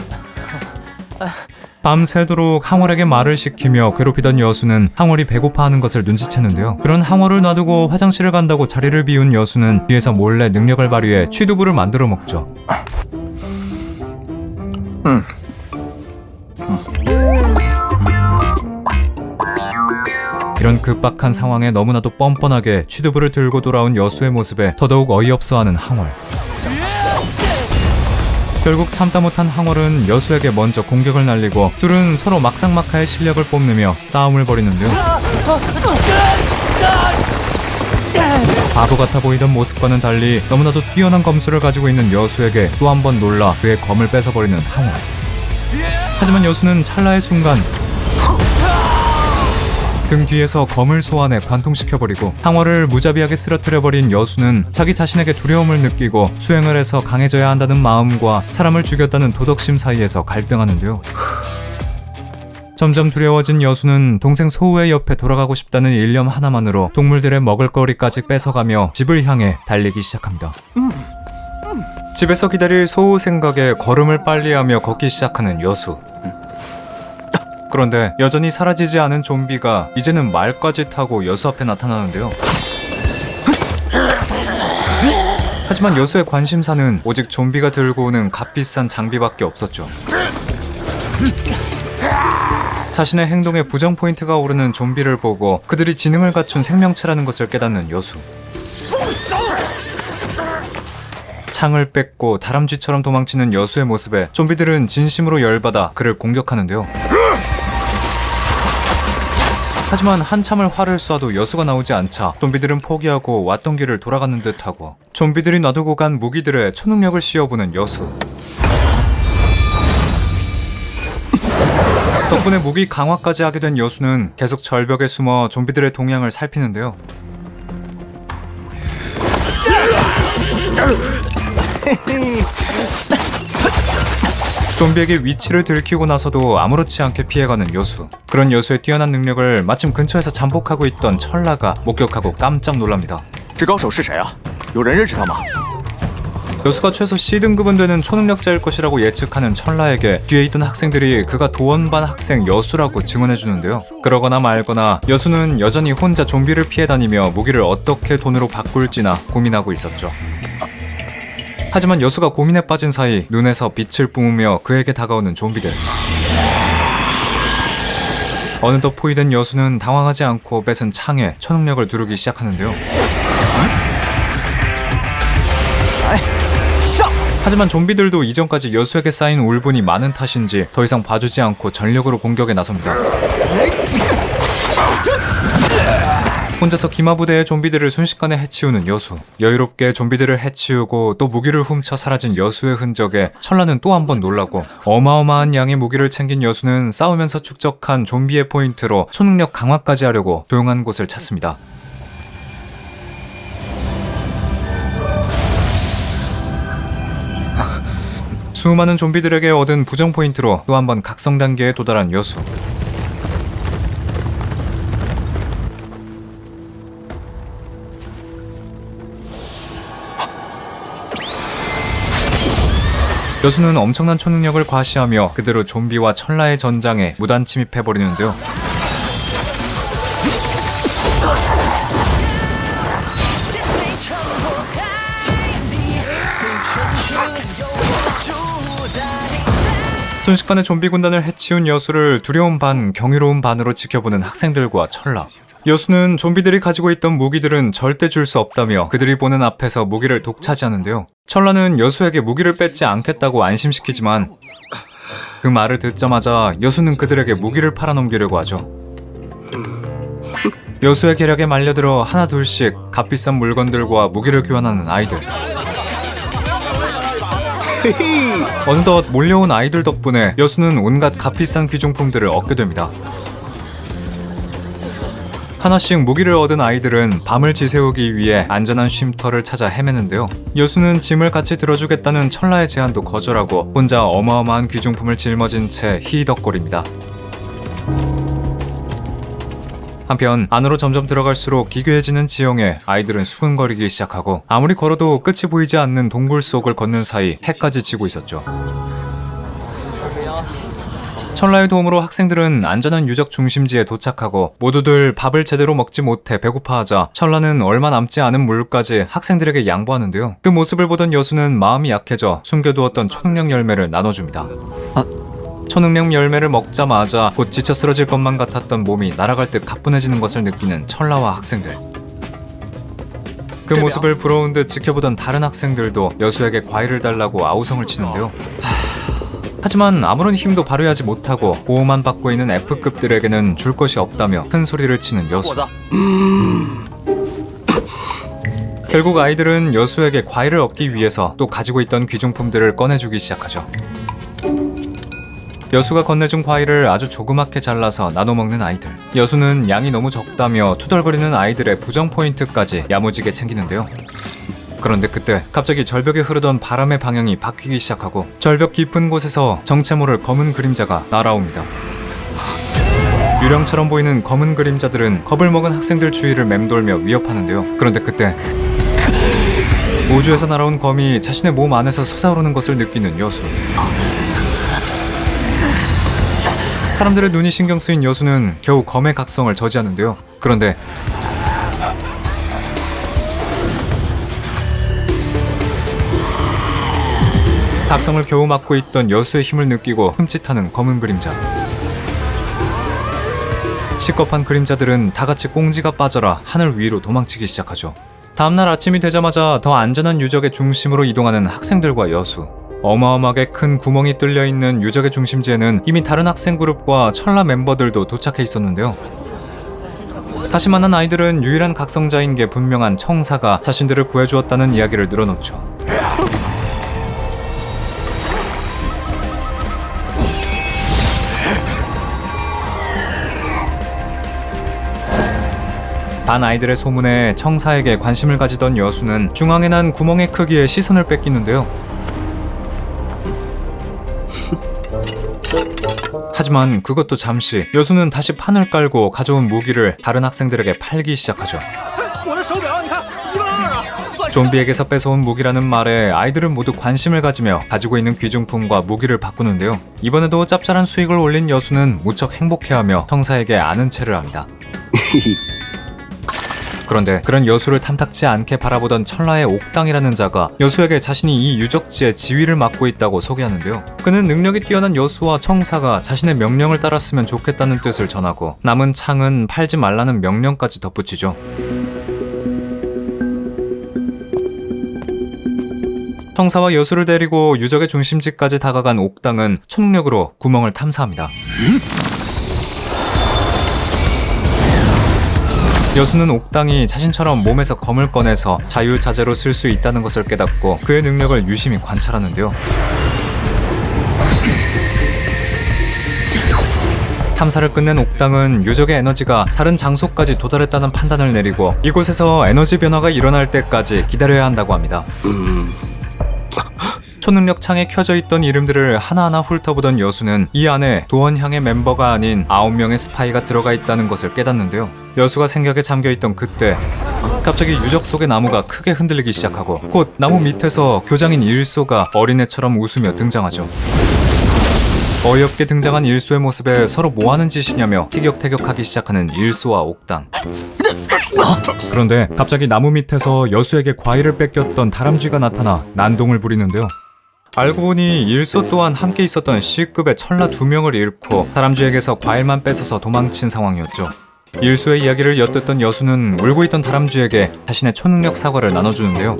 밤새도록 항월에게 말을 시키며 괴롭히던 여수는 항월이 배고파하는 것을 눈치챘는데요. 그런 항월을 놔두고 화장실을 간다고 자리를 비운 여수는 뒤에서 몰래 능력을 발휘해 취두부를 만들어 먹죠. 이런 급박한 상황에 너무나도 뻔뻔하게 취두부를 들고 돌아온 여수의 모습에 더더욱 어이없어하는 항월. 결국 참다 못한 항월은 여수에게 먼저 공격을 날리고 둘은 서로 막상막하의 실력을 뽐내며 싸움을 벌이는데요. 바보 같아 보이던 모습과는 달리 너무나도 뛰어난 검술을 가지고 있는 여수에게 또 한 번 놀라 그의 검을 뺏어버리는 항월. 하지만 여수는 찰나의 순간 등 뒤에서 검을 소환해 관통시켜버리고 항월을 무자비하게 쓰러뜨려버린 여수는 자기 자신에게 두려움을 느끼고 수행을 해서 강해져야 한다는 마음과 사람을 죽였다는 도덕심 사이에서 갈등하는데요. 점점 두려워진 여수는 동생 소우의 옆에 돌아가고 싶다는 일념 하나만으로 동물들의 먹을거리까지 뺏어가며 집을 향해 달리기 시작합니다. 집에서 기다릴 소우 생각에 걸음을 빨리하며 걷기 시작하는 여수. 그런데 여전히 사라지지 않은 좀비가 이제는 말까지 타고 여수 앞에 나타나는데요. 하지만 여수의 관심사는 오직 좀비가 들고 오는 값비싼 장비밖에 없었죠. 자신의 행동에 부정 포인트가 오르는 좀비를 보고 그들이 지능을 갖춘 생명체라는 것을 깨닫는 여수. 창을 뺏고 다람쥐처럼 도망치는 여수의 모습에 좀비들은 진심으로 열받아 그를 공격하는데요. 하지만 한참을 활을 쏴도 여수가 나오지 않자 좀비들은 포기하고 왔던 길을 돌아가는 듯하고 좀비들이 놔두고 간 무기들에 초능력을 씌워보는 여수. 덕분에 무기 강화까지 하게 된 여수는 계속 절벽에 숨어 좀비들의 동향을 살피는데요. 좀비에게 위치를 들키고 나서도 아무렇지 않게 피해가는 여수. 그런 여수의 뛰어난 능력을 마침 근처에서 잠복하고 있던 철라가 목격하고 깜짝 놀랍니다. 这高手是谁啊？有人认识他吗？ 여수가 최소 C등급은 되는 초능력자일 것이라고 예측하는 철라에게 뒤에 있던 학생들이 그가 도원반 학생 여수라고 증언해주는데요. 그러거나 말거나 여수는 여전히 혼자 좀비를 피해 다니며 무기를 어떻게 돈으로 바꿀지나 고민하고 있었죠. 하지만 여수가 고민에 빠진 사이 눈에서 빛을 뿜으며 그에게 다가오는 좀비들. 어느덧 포위된 여수는 당황하지 않고 뺏은 창에 초능력을 두르기 시작하는데요. 하지만 좀비들도 이전까지 여수에게 쌓인 울분이 많은 탓인지 더 이상 봐주지 않고 전력으로 공격에 나섭니다. 혼자서 기마부대의 좀비들을 순식간에 해치우는 여수. 여유롭게 좀비들을 해치우고 또 무기를 훔쳐 사라진 여수의 흔적에 철라는 또 한 번 놀라고 어마어마한 양의 무기를 챙긴 여수는 싸우면서 축적한 좀비의 포인트로 초능력 강화까지 하려고 조용한 곳을 찾습니다. 수많은 좀비들에게 얻은 부정 포인트로 또 한 번 각성 단계에 도달한 여수. 여수는 엄청난 초능력을 과시하며 그대로 좀비와 철라의 전장에 무단 침입해버리는데요. 순식간에 좀비 군단을 해치운 여수를 두려움 반 경이로움 반으로 지켜보는 학생들과 철라. 여수는 좀비들이 가지고 있던 무기들은 절대 줄 수 없다며 그들이 보는 앞에서 무기를 독차지하는데요. 철라는 여수에게 무기를 뺏지 않겠다고 안심시키지만 그 말을 듣자마자 여수는 그들에게 무기를 팔아넘기려고 하죠. 여수의 계략에 말려들어 하나둘씩 값비싼 물건들과 무기를 교환하는 아이들. 어느덧 몰려온 아이들 덕분에 여수는 온갖 값비싼 귀중품들을 얻게 됩니다. 하나씩 무기를 얻은 아이들은 밤을 지새우기 위해 안전한 쉼터를 찾아 헤매는데요. 여수는 짐을 같이 들어주겠다는 철라의 제안도 거절하고 혼자 어마어마한 귀중품을 짊어진 채 히히덕거립니다. 한편 안으로 점점 들어갈수록 기괴해지는 지형에 아이들은 수근거리기 시작하고 아무리 걸어도 끝이 보이지 않는 동굴 속을 걷는 사이 해까지 지고 있었죠. 철라의 도움으로 학생들은 안전한 유적 중심지에 도착하고 모두들 밥을 제대로 먹지 못해 배고파하자 철라는 얼마 남지 않은 물까지 학생들에게 양보하는데요. 그 모습을 보던 여수는 마음이 약해져 숨겨두었던 초능력 열매를 나눠줍니다. 초능력 열매를 먹자마자 곧 지쳐 쓰러질 것만 같았던 몸이 날아갈 듯 가뿐해지는 것을 느끼는 철라와 학생들. 그 모습을 부러운 듯 지켜보던 다른 학생들도 여수에게 과일을 달라고 아우성을 치는데요. 하지만 아무런 힘도 발휘하지 못하고 보호만 받고 있는 F급들에게는 줄 것이 없다며 큰 소리를 치는 여수. 결국 아이들은 여수에게 과일을 얻기 위해서 또 가지고 있던 귀중품들을 꺼내주기 시작하죠. 여수가 건네준 과일을 아주 조그맣게 잘라서 나눠 먹는 아이들. 여수는 양이 너무 적다며 투덜거리는 아이들의 부정 포인트까지 야무지게 챙기는데요. 그런데 그때 갑자기 절벽에 흐르던 바람의 방향이 바뀌기 시작하고 절벽 깊은 곳에서 정체 모를 검은 그림자가 날아옵니다. 유령처럼 보이는 검은 그림자들은 겁을 먹은 학생들 주위를 맴돌며 위협하는데요. 그런데 그때 우주에서 날아온 검이 자신의 몸 안에서 솟아오르는 것을 느끼는 여수. 사람들의 눈이 신경 쓰인 여수는 겨우 검의 각성을 저지하는데요. 그런데 각성을 겨우 막고 있던 여수의 힘을 느끼고 흠칫하는 검은 그림자. 시겁한 그림자들은 다같이 꽁지가 빠져라 하늘 위로 도망치기 시작하죠. 다음날 아침이 되자마자 더 안전한 유적의 중심으로 이동하는 학생들과 여수. 어마어마하게 큰 구멍이 뚫려있는 유적의 중심지에는 이미 다른 학생 그룹과 천라 멤버들도 도착해 있었는데요. 다시 만난 아이들은 유일한 각성자인 게 분명한 청사가 자신들을 구해주었다는 이야기를 늘어놓죠. 반 아이들의 소문에 청사에게 관심을 가지던 여수는 중앙에 난 구멍의 크기에 시선을 뺏기는데요. 하지만 그것도 잠시. 여수는 다시 판을 깔고 가져온 무기를 다른 학생들에게 팔기 시작하죠. 좀비에게서 뺏어온 무기라는 말에 아이들은 모두 관심을 가지며 가지고 있는 귀중품과 무기를 바꾸는데요. 이번에도 짭짤한 수익을 올린 여수는 무척 행복해하며 청사에게 아는 체를 합니다. 그런데 그런 여수를 탐탁지 않게 바라보던 천라의 옥당이라는 자가 여수에게 자신이 이 유적지의 지휘를 맡고 있다고 소개하는데요. 그는 능력이 뛰어난 여수와 청사가 자신의 명령을 따랐으면 좋겠다는 뜻을 전하고 남은 창은 팔지 말라는 명령까지 덧붙이죠. 청사와 여수를 데리고 유적의 중심지까지 다가간 옥당은 초능력으로 구멍을 탐사합니다. 여수는 옥당이 자신처럼 몸에서 검을 꺼내서 자유자재로 쓸 수 있다는 것을 깨닫고 그의 능력을 유심히 관찰하는데요. 탐사를 끝낸 옥당은 유적의 에너지가 다른 장소까지 도달했다는 판단을 내리고 이곳에서 에너지 변화가 일어날 때까지 기다려야 한다고 합니다. 초능력 창에 켜져 있던 이름들을 하나하나 훑어보던 여수는 이 안에 도원향의 멤버가 아닌 9명의 스파이가 들어가 있다는 것을 깨닫는데요. 여수가 생각에 잠겨있던 그때 갑자기 유적 속의 나무가 크게 흔들리기 시작하고 곧 나무 밑에서 교장인 일소가 어린애처럼 웃으며 등장하죠. 어이없게 등장한 일소의 모습에 서로 뭐하는 짓이냐며 티격태격하기 시작하는 일소와 옥당. 그런데 갑자기 나무 밑에서 여수에게 과일을 뺏겼던 다람쥐가 나타나 난동을 부리는데요. 알고 보니 일소 또한 함께 있었던 C급의 천라 2명을 잃고 다람쥐에게서 과일만 뺏어서 도망친 상황이었죠. 일소의 이야기를 엿듣던 여수는 울고 있던 다람쥐에게 자신의 초능력 사과를 나눠주는데요.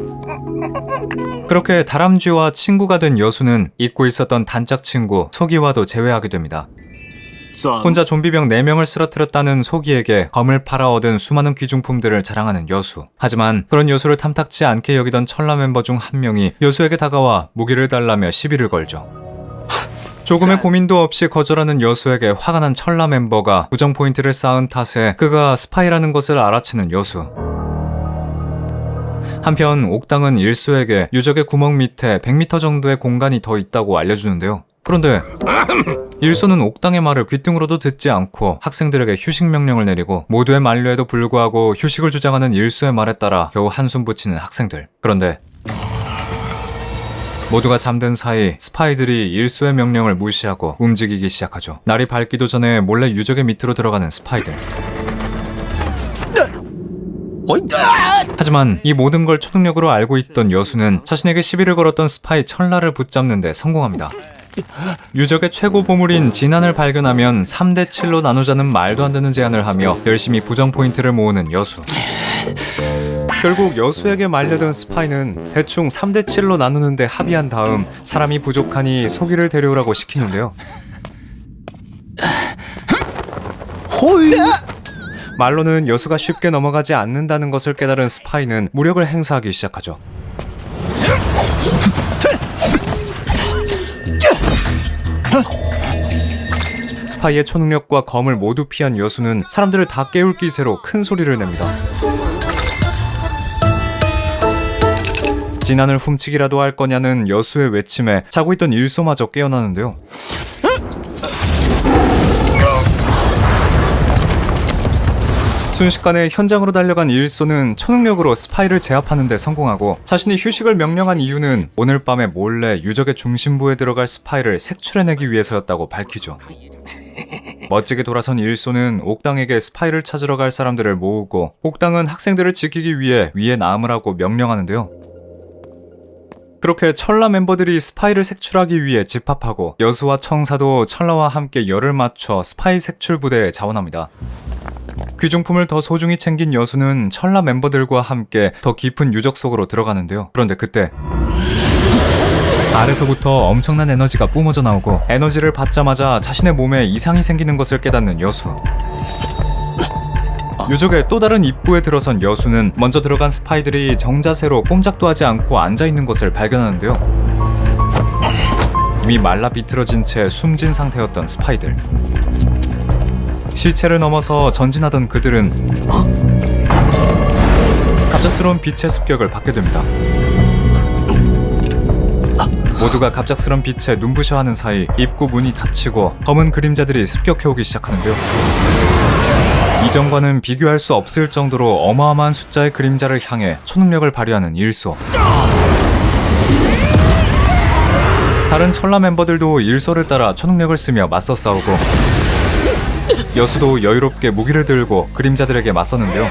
그렇게 다람쥐와 친구가 된 여수는 잊고 있었던 단짝 친구 소기와도 재회하게 됩니다. 혼자 좀비병 4명을 쓰러뜨렸다는 소기에게 검을 팔아 얻은 수많은 귀중품들을 자랑하는 여수. 하지만 그런 여수를 탐탁지 않게 여기던 천라 멤버 중 한 명이 여수에게 다가와 무기를 달라며 시비를 걸죠. 조금의 고민도 없이 거절하는 여수에게 화가 난 천라 멤버가 부정 포인트를 쌓은 탓에 그가 스파이라는 것을 알아채는 여수. 한편 옥당은 일소에게 유적의 구멍 밑에 100m 정도의 공간이 더 있다고 알려주는데요. 그런데 일소는 옥당의 말을 귓등으로도 듣지 않고 학생들에게 휴식 명령을 내리고 모두의 만류에도 불구하고 휴식을 주장하는 일소의 말에 따라 겨우 한숨 붙이는 학생들. 그런데 모두가 잠든 사이 스파이들이 일소의 명령을 무시하고 움직이기 시작하죠. 날이 밝기도 전에 몰래 유적의 밑으로 들어가는 스파이들. 하지만 이 모든 걸 초능력으로 알고 있던 여수는 자신에게 시비를 걸었던 스파이 천라를 붙잡는 데 성공합니다. 유적의 최고 보물인 진안을 발견하면 3대7로 나누자는 말도 안 되는 제안을 하며 열심히 부정 포인트를 모으는 여수. 결국 여수에게 말려든 스파이는 대충 3대7로 나누는데 합의한 다음 사람이 부족하니 소기를 데려오라고 시키는데요. 말로는 여수가 쉽게 넘어가지 않는다는 것을 깨달은 스파이는 무력을 행사하기 시작하죠. 스파이의 초능력과 검을 모두 피한 여수는 사람들을 다 깨울 기세로 큰 소리를 냅니다. 진안을 훔치기라도 할 거냐는 여수의 외침에 자고 있던 일소마저 깨어나는데요. 순식간에 현장으로 달려간 일소는 초능력으로 스파이를 제압하는 데 성공하고, 자신이 휴식을 명령한 이유는 오늘 밤에 몰래 유적의 중심부에 들어갈 스파이를 색출해내기 위해서였다고 밝히죠. 멋지게 돌아선 일소는 옥당에게 스파이를 찾으러 갈 사람들을 모으고, 옥당은 학생들을 지키기 위해 위에 남으라고 명령하는데요. 그렇게 철라 멤버들이 스파이를 색출하기 위해 집합하고, 여수와 청사도 철라와 함께 열을 맞춰 스파이 색출 부대에 자원합니다. 귀중품을 더 소중히 챙긴 여수는 철라 멤버들과 함께 더 깊은 유적 속으로 들어가는데요. 그런데 그때 발에서부터 엄청난 에너지가 뿜어져 나오고, 에너지를 받자마자 자신의 몸에 이상이 생기는 것을 깨닫는 여수. 유적의 또 다른 입구에 들어선 여수는 먼저 들어간 스파이들이 정자세로 꼼짝도 하지 않고 앉아있는 것을 발견하는데요. 이미 말라 비틀어진 채 숨진 상태였던 스파이들. 시체를 넘어서 전진하던 그들은 갑작스러운 빛의 습격을 받게 됩니다. 모두가 갑작스런 빛에 눈부셔하는 사이 입구 문이 닫히고 검은 그림자들이 습격해오기 시작하는데요. 이전과는 비교할 수 없을 정도로 어마어마한 숫자의 그림자를 향해 초능력을 발휘하는 일소. 다른 철라 멤버들도 일소를 따라 초능력을 쓰며 맞서 싸우고, 여수도 여유롭게 무기를 들고 그림자들에게 맞섰는데요.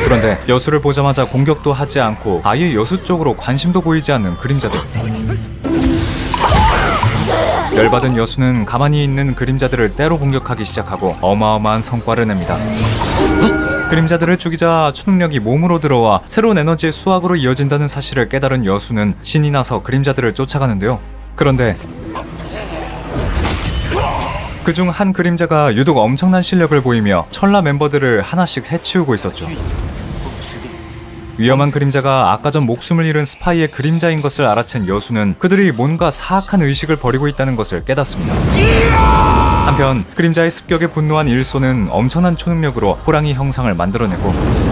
그런데 여수를 보자마자 공격도 하지 않고 아예 여수 쪽으로 관심도 보이지 않는 그림자들. 열받은 여수는 가만히 있는 그림자들을 때로 공격하기 시작하고 어마어마한 성과를 냅니다. 그림자들을 죽이자 초능력이 몸으로 들어와 새로운 에너지의 수확으로 이어진다는 사실을 깨달은 여수는 신이 나서 그림자들을 쫓아가는데요. 그런데 그중 한 그림자가 유독 엄청난 실력을 보이며 철라 멤버들을 하나씩 해치우고 있었죠. 위험한 그림자가 아까 전 목숨을 잃은 스파이의 그림자인 것을 알아챈 여수는 그들이 뭔가 사악한 의식을 벌이고 있다는 것을 깨닫습니다. 한편 그림자의 습격에 분노한 일소는 엄청난 초능력으로 호랑이 형상을 만들어내고,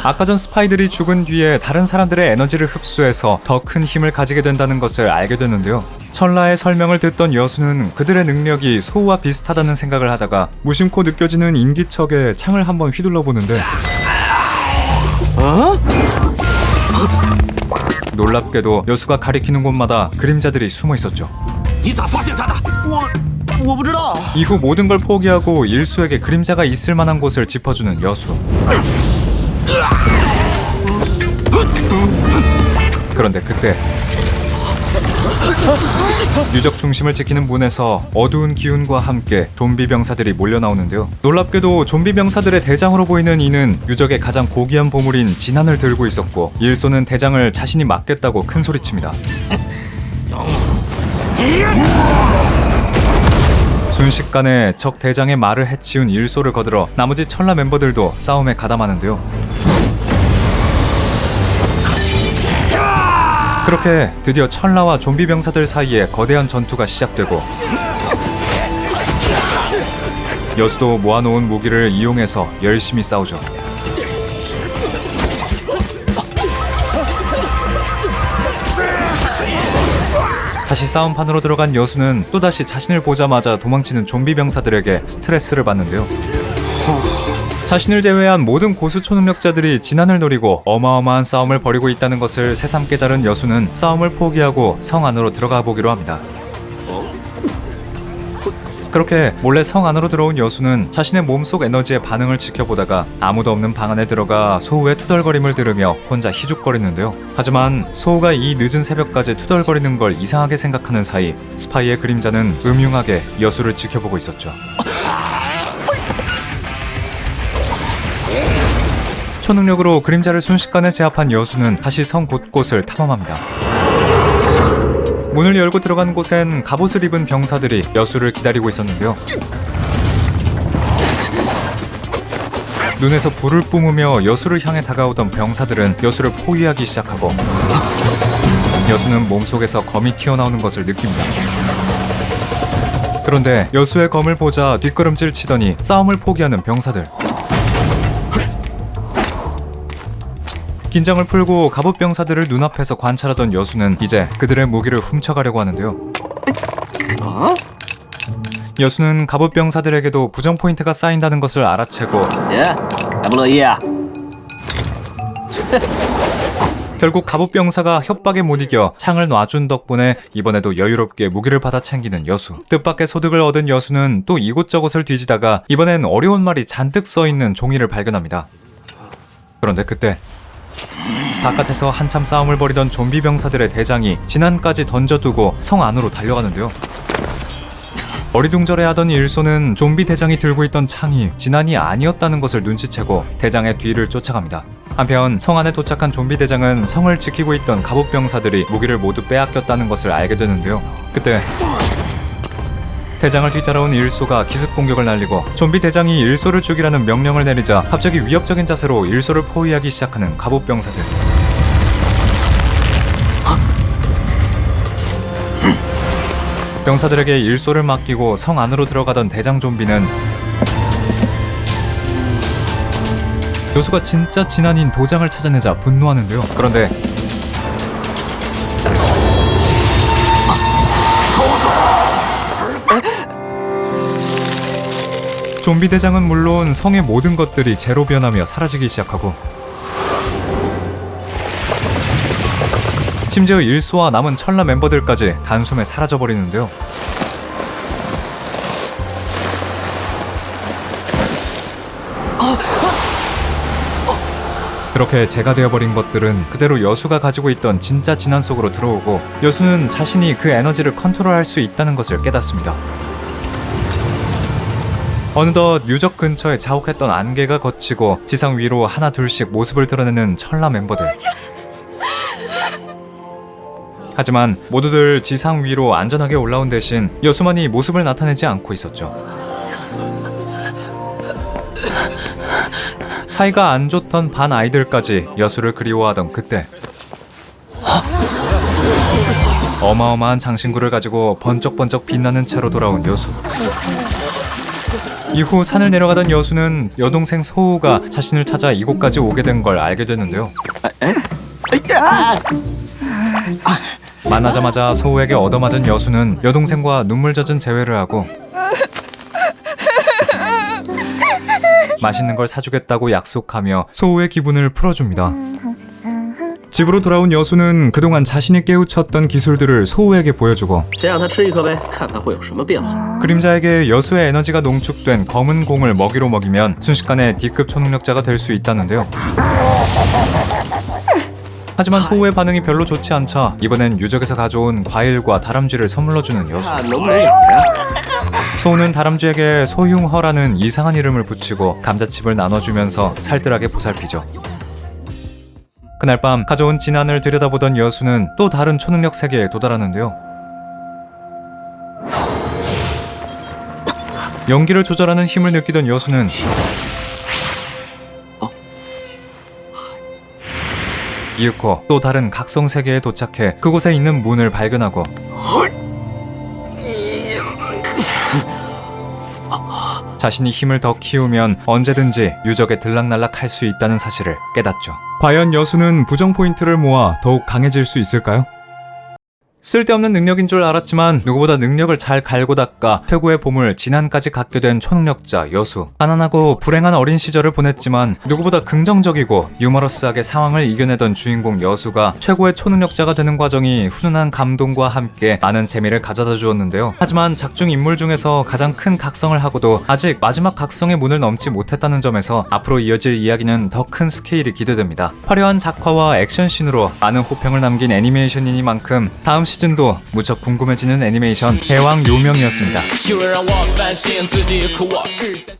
아까 전 스파이들이 죽은 뒤에 다른 사람들의 에너지를 흡수해서 더 큰 힘을 가지게 된다는 것을 알게 됐는데요. 철라의 설명을 듣던 여수는 그들의 능력이 소우와 비슷하다는 생각을 하다가 무심코 느껴지는 인기척에 창을 한번 휘둘러 보는데, 놀랍게도 여수가 가리키는 곳마다 그림자들이 숨어 있었죠. 이후 모든 걸 포기하고 일수에게 그림자가 있을 만한 곳을 짚어주는 여수. 그런데 그때 유적 중심을 지키는 문에서 어두운 기운과 함께 좀비 병사들이 몰려 나오는데요. 놀랍게도 좀비 병사들의 대장으로 보이는 이는 유적의 가장 고귀한 보물인 진안을 들고 있었고, 일소는 대장을 자신이 맡겠다고 큰 소리칩니다. 순식간에 적 대장의 말을 해치운 일소를 거들어 나머지 철라 멤버들도 싸움에 가담하는데요. 그렇게 드디어 철라와 좀비 병사들 사이에 거대한 전투가 시작되고, 여수도 모아놓은 무기를 이용해서 열심히 싸우죠. 다시 싸움판으로 들어간 여수는 또다시 자신을 보자마자 도망치는 좀비 병사들에게 스트레스를 받는데요. 자신을 제외한 모든 고수 초능력자들이 진안을 노리고 어마어마한 싸움을 벌이고 있다는 것을 새삼 깨달은 여수는 싸움을 포기하고 성 안으로 들어가 보기로 합니다. 그렇게 몰래 성 안으로 들어온 여수는 자신의 몸속 에너지의 반응을 지켜보다가 아무도 없는 방 안에 들어가 소우의 투덜거림을 들으며 혼자 희죽거리는데요. 하지만 소우가 이 늦은 새벽까지 투덜거리는 걸 이상하게 생각하는 사이 스파이의 그림자는 음흉하게 여수를 지켜보고 있었죠. 초능력으로 그림자를 순식간에 제압한 여수는 다시 성 곳곳을 탐험합니다. 문을 열고 들어간 곳엔 갑옷을 입은 병사들이 여수를 기다리고 있었는데요. 눈에서 불을 뿜으며 여수를 향해 다가오던 병사들은 여수를 포위하기 시작하고, 여수는 몸속에서 검이 튀어나오는 것을 느낍니다. 그런데 여수의 검을 보자 뒷걸음질 치더니 싸움을 포기하는 병사들. 긴장을 풀고 갑옷 병사들을 눈앞에서 관찰하던 여수는 이제 그들의 무기를 훔쳐가려고 하는데요. 여수는 갑옷 병사들에게도 부정 포인트가 쌓인다는 것을 알아채고 爷还不乐意啊？ 결국 갑옷 병사가 협박에 못 이겨 창을 놔준 덕분에 이번에도 여유롭게 무기를 받아 챙기는 여수. 뜻밖의 소득을 얻은 여수는 또 이곳저곳을 뒤지다가 이번엔 어려운 말이 잔뜩 써있는 종이를 발견합니다. 그런데 그때 바깥에서 한참 싸움을 벌이던 좀비 병사들의 대장이 진안까지 던져두고 성 안으로 달려가는데요. 어리둥절해하던 일소는 좀비 대장이 들고 있던 창이 진안이 아니었다는 것을 눈치채고 대장의 뒤를 쫓아갑니다. 한편 성 안에 도착한 좀비 대장은 성을 지키고 있던 갑옷 병사들이 무기를 모두 빼앗겼다는 것을 알게 되는데요. 그때 대장을 뒤따라온 일소가 기습 공격을 날리고 좀비 대장이 일소를 죽이라는 명령을 내리자 갑자기 위협적인 자세로 일소를 포위하기 시작하는 갑옷 병사들. 병사들에게 일소를 맡기고 성 안으로 들어가던 대장 좀비는 여수가 진짜 진안인 도장을 찾아내자 분노하는데요. 그런데 좀비 대장은 물론 성의 모든 것들이 제로 변하며 사라지기 시작하고 심지어 일소와 남은 천라 멤버들까지 단숨에 사라져버리는데요. 그렇게 재가 되어버린 것들은 그대로 여수가 가지고 있던 진짜 진안 속으로 들어오고 여수는 자신이 그 에너지를 컨트롤할 수 있다는 것을 깨닫습니다. 어느덧 유적 근처에 자욱했던 안개가 걷히고 지상 위로 하나 둘씩 모습을 드러내는 천라 멤버들. 하지만 모두들 지상 위로 안전하게 올라온 대신 여수만이 모습을 나타내지 않고 있었죠. 사이가 안 좋던 반 아이들까지 여수를 그리워하던 그때 어마어마한 장신구를 가지고 번쩍번쩍 빛나는 채로 돌아온 여수. 이후 산을 내려가던 여수는 여동생 소우가 자신을 찾아 이곳까지 오게 된 걸 알게 되는데요. 만나자마자 소우에게 얻어맞은 여수는 여동생과 눈물 젖은 재회를 하고 맛있는 걸 사주겠다고 약속하며 소우의 기분을 풀어줍니다. 집으로 돌아온 여수는 그동안 자신이 깨우쳤던 기술들을 소우에게 보여주고 先让他吃一颗呗，看看会有什么变化。 그림자에게 여수의 에너지가 농축된 검은 공을 먹이로 먹이면 순식간에 D급 초능력자가 될 수 있다는데요. 하지만 소우의 반응이 별로 좋지 않자 이번엔 유적에서 가져온 과일과 다람쥐를 선물로 주는 여수. 看能不能咬呀？ 소우는 다람쥐에게 소흉허라는 이상한 이름을 붙이고 감자칩을 나눠주면서 살뜰하게 보살피죠. 그날 밤 가져온 진안을 들여다보던 여수는 또 다른 초능력 세계에 도달하는데요. 연기를 조절하는 힘을 느끼던 여수는 이윽고 또 다른 각성 세계에 도착해 그곳에 있는 문을 발견하고 자신이 힘을 더 키우면 언제든지 유적에 들락날락할 수 있다는 사실을 깨닫죠. 과연 여수는 부정 포인트를 모아 더욱 강해질 수 있을까요? 쓸데없는 능력인 줄 알았지만 누구보다 능력을 잘 갈고 닦아 최고의 보물 진안까지 갖게 된 초능력자 여수. 가난하고 불행한 어린 시절을 보냈지만 누구보다 긍정적이고 유머러스하게 상황을 이겨내던 주인공 여수가 최고의 초능력자가 되는 과정이 훈훈한 감동과 함께 많은 재미를 가져다 주었는데요. 하지만 작중 인물 중에서 가장 큰 각성을 하고도 아직 마지막 각성의 문을 넘지 못했다는 점에서 앞으로 이어질 이야기는 더 큰 스케일이 기대됩니다. 화려한 작화와 액션씬으로 많은 호평을 남긴 애니메이션이니만큼 다음 시즌도 무척 궁금해지는 애니메이션 대왕 요명이었습니다.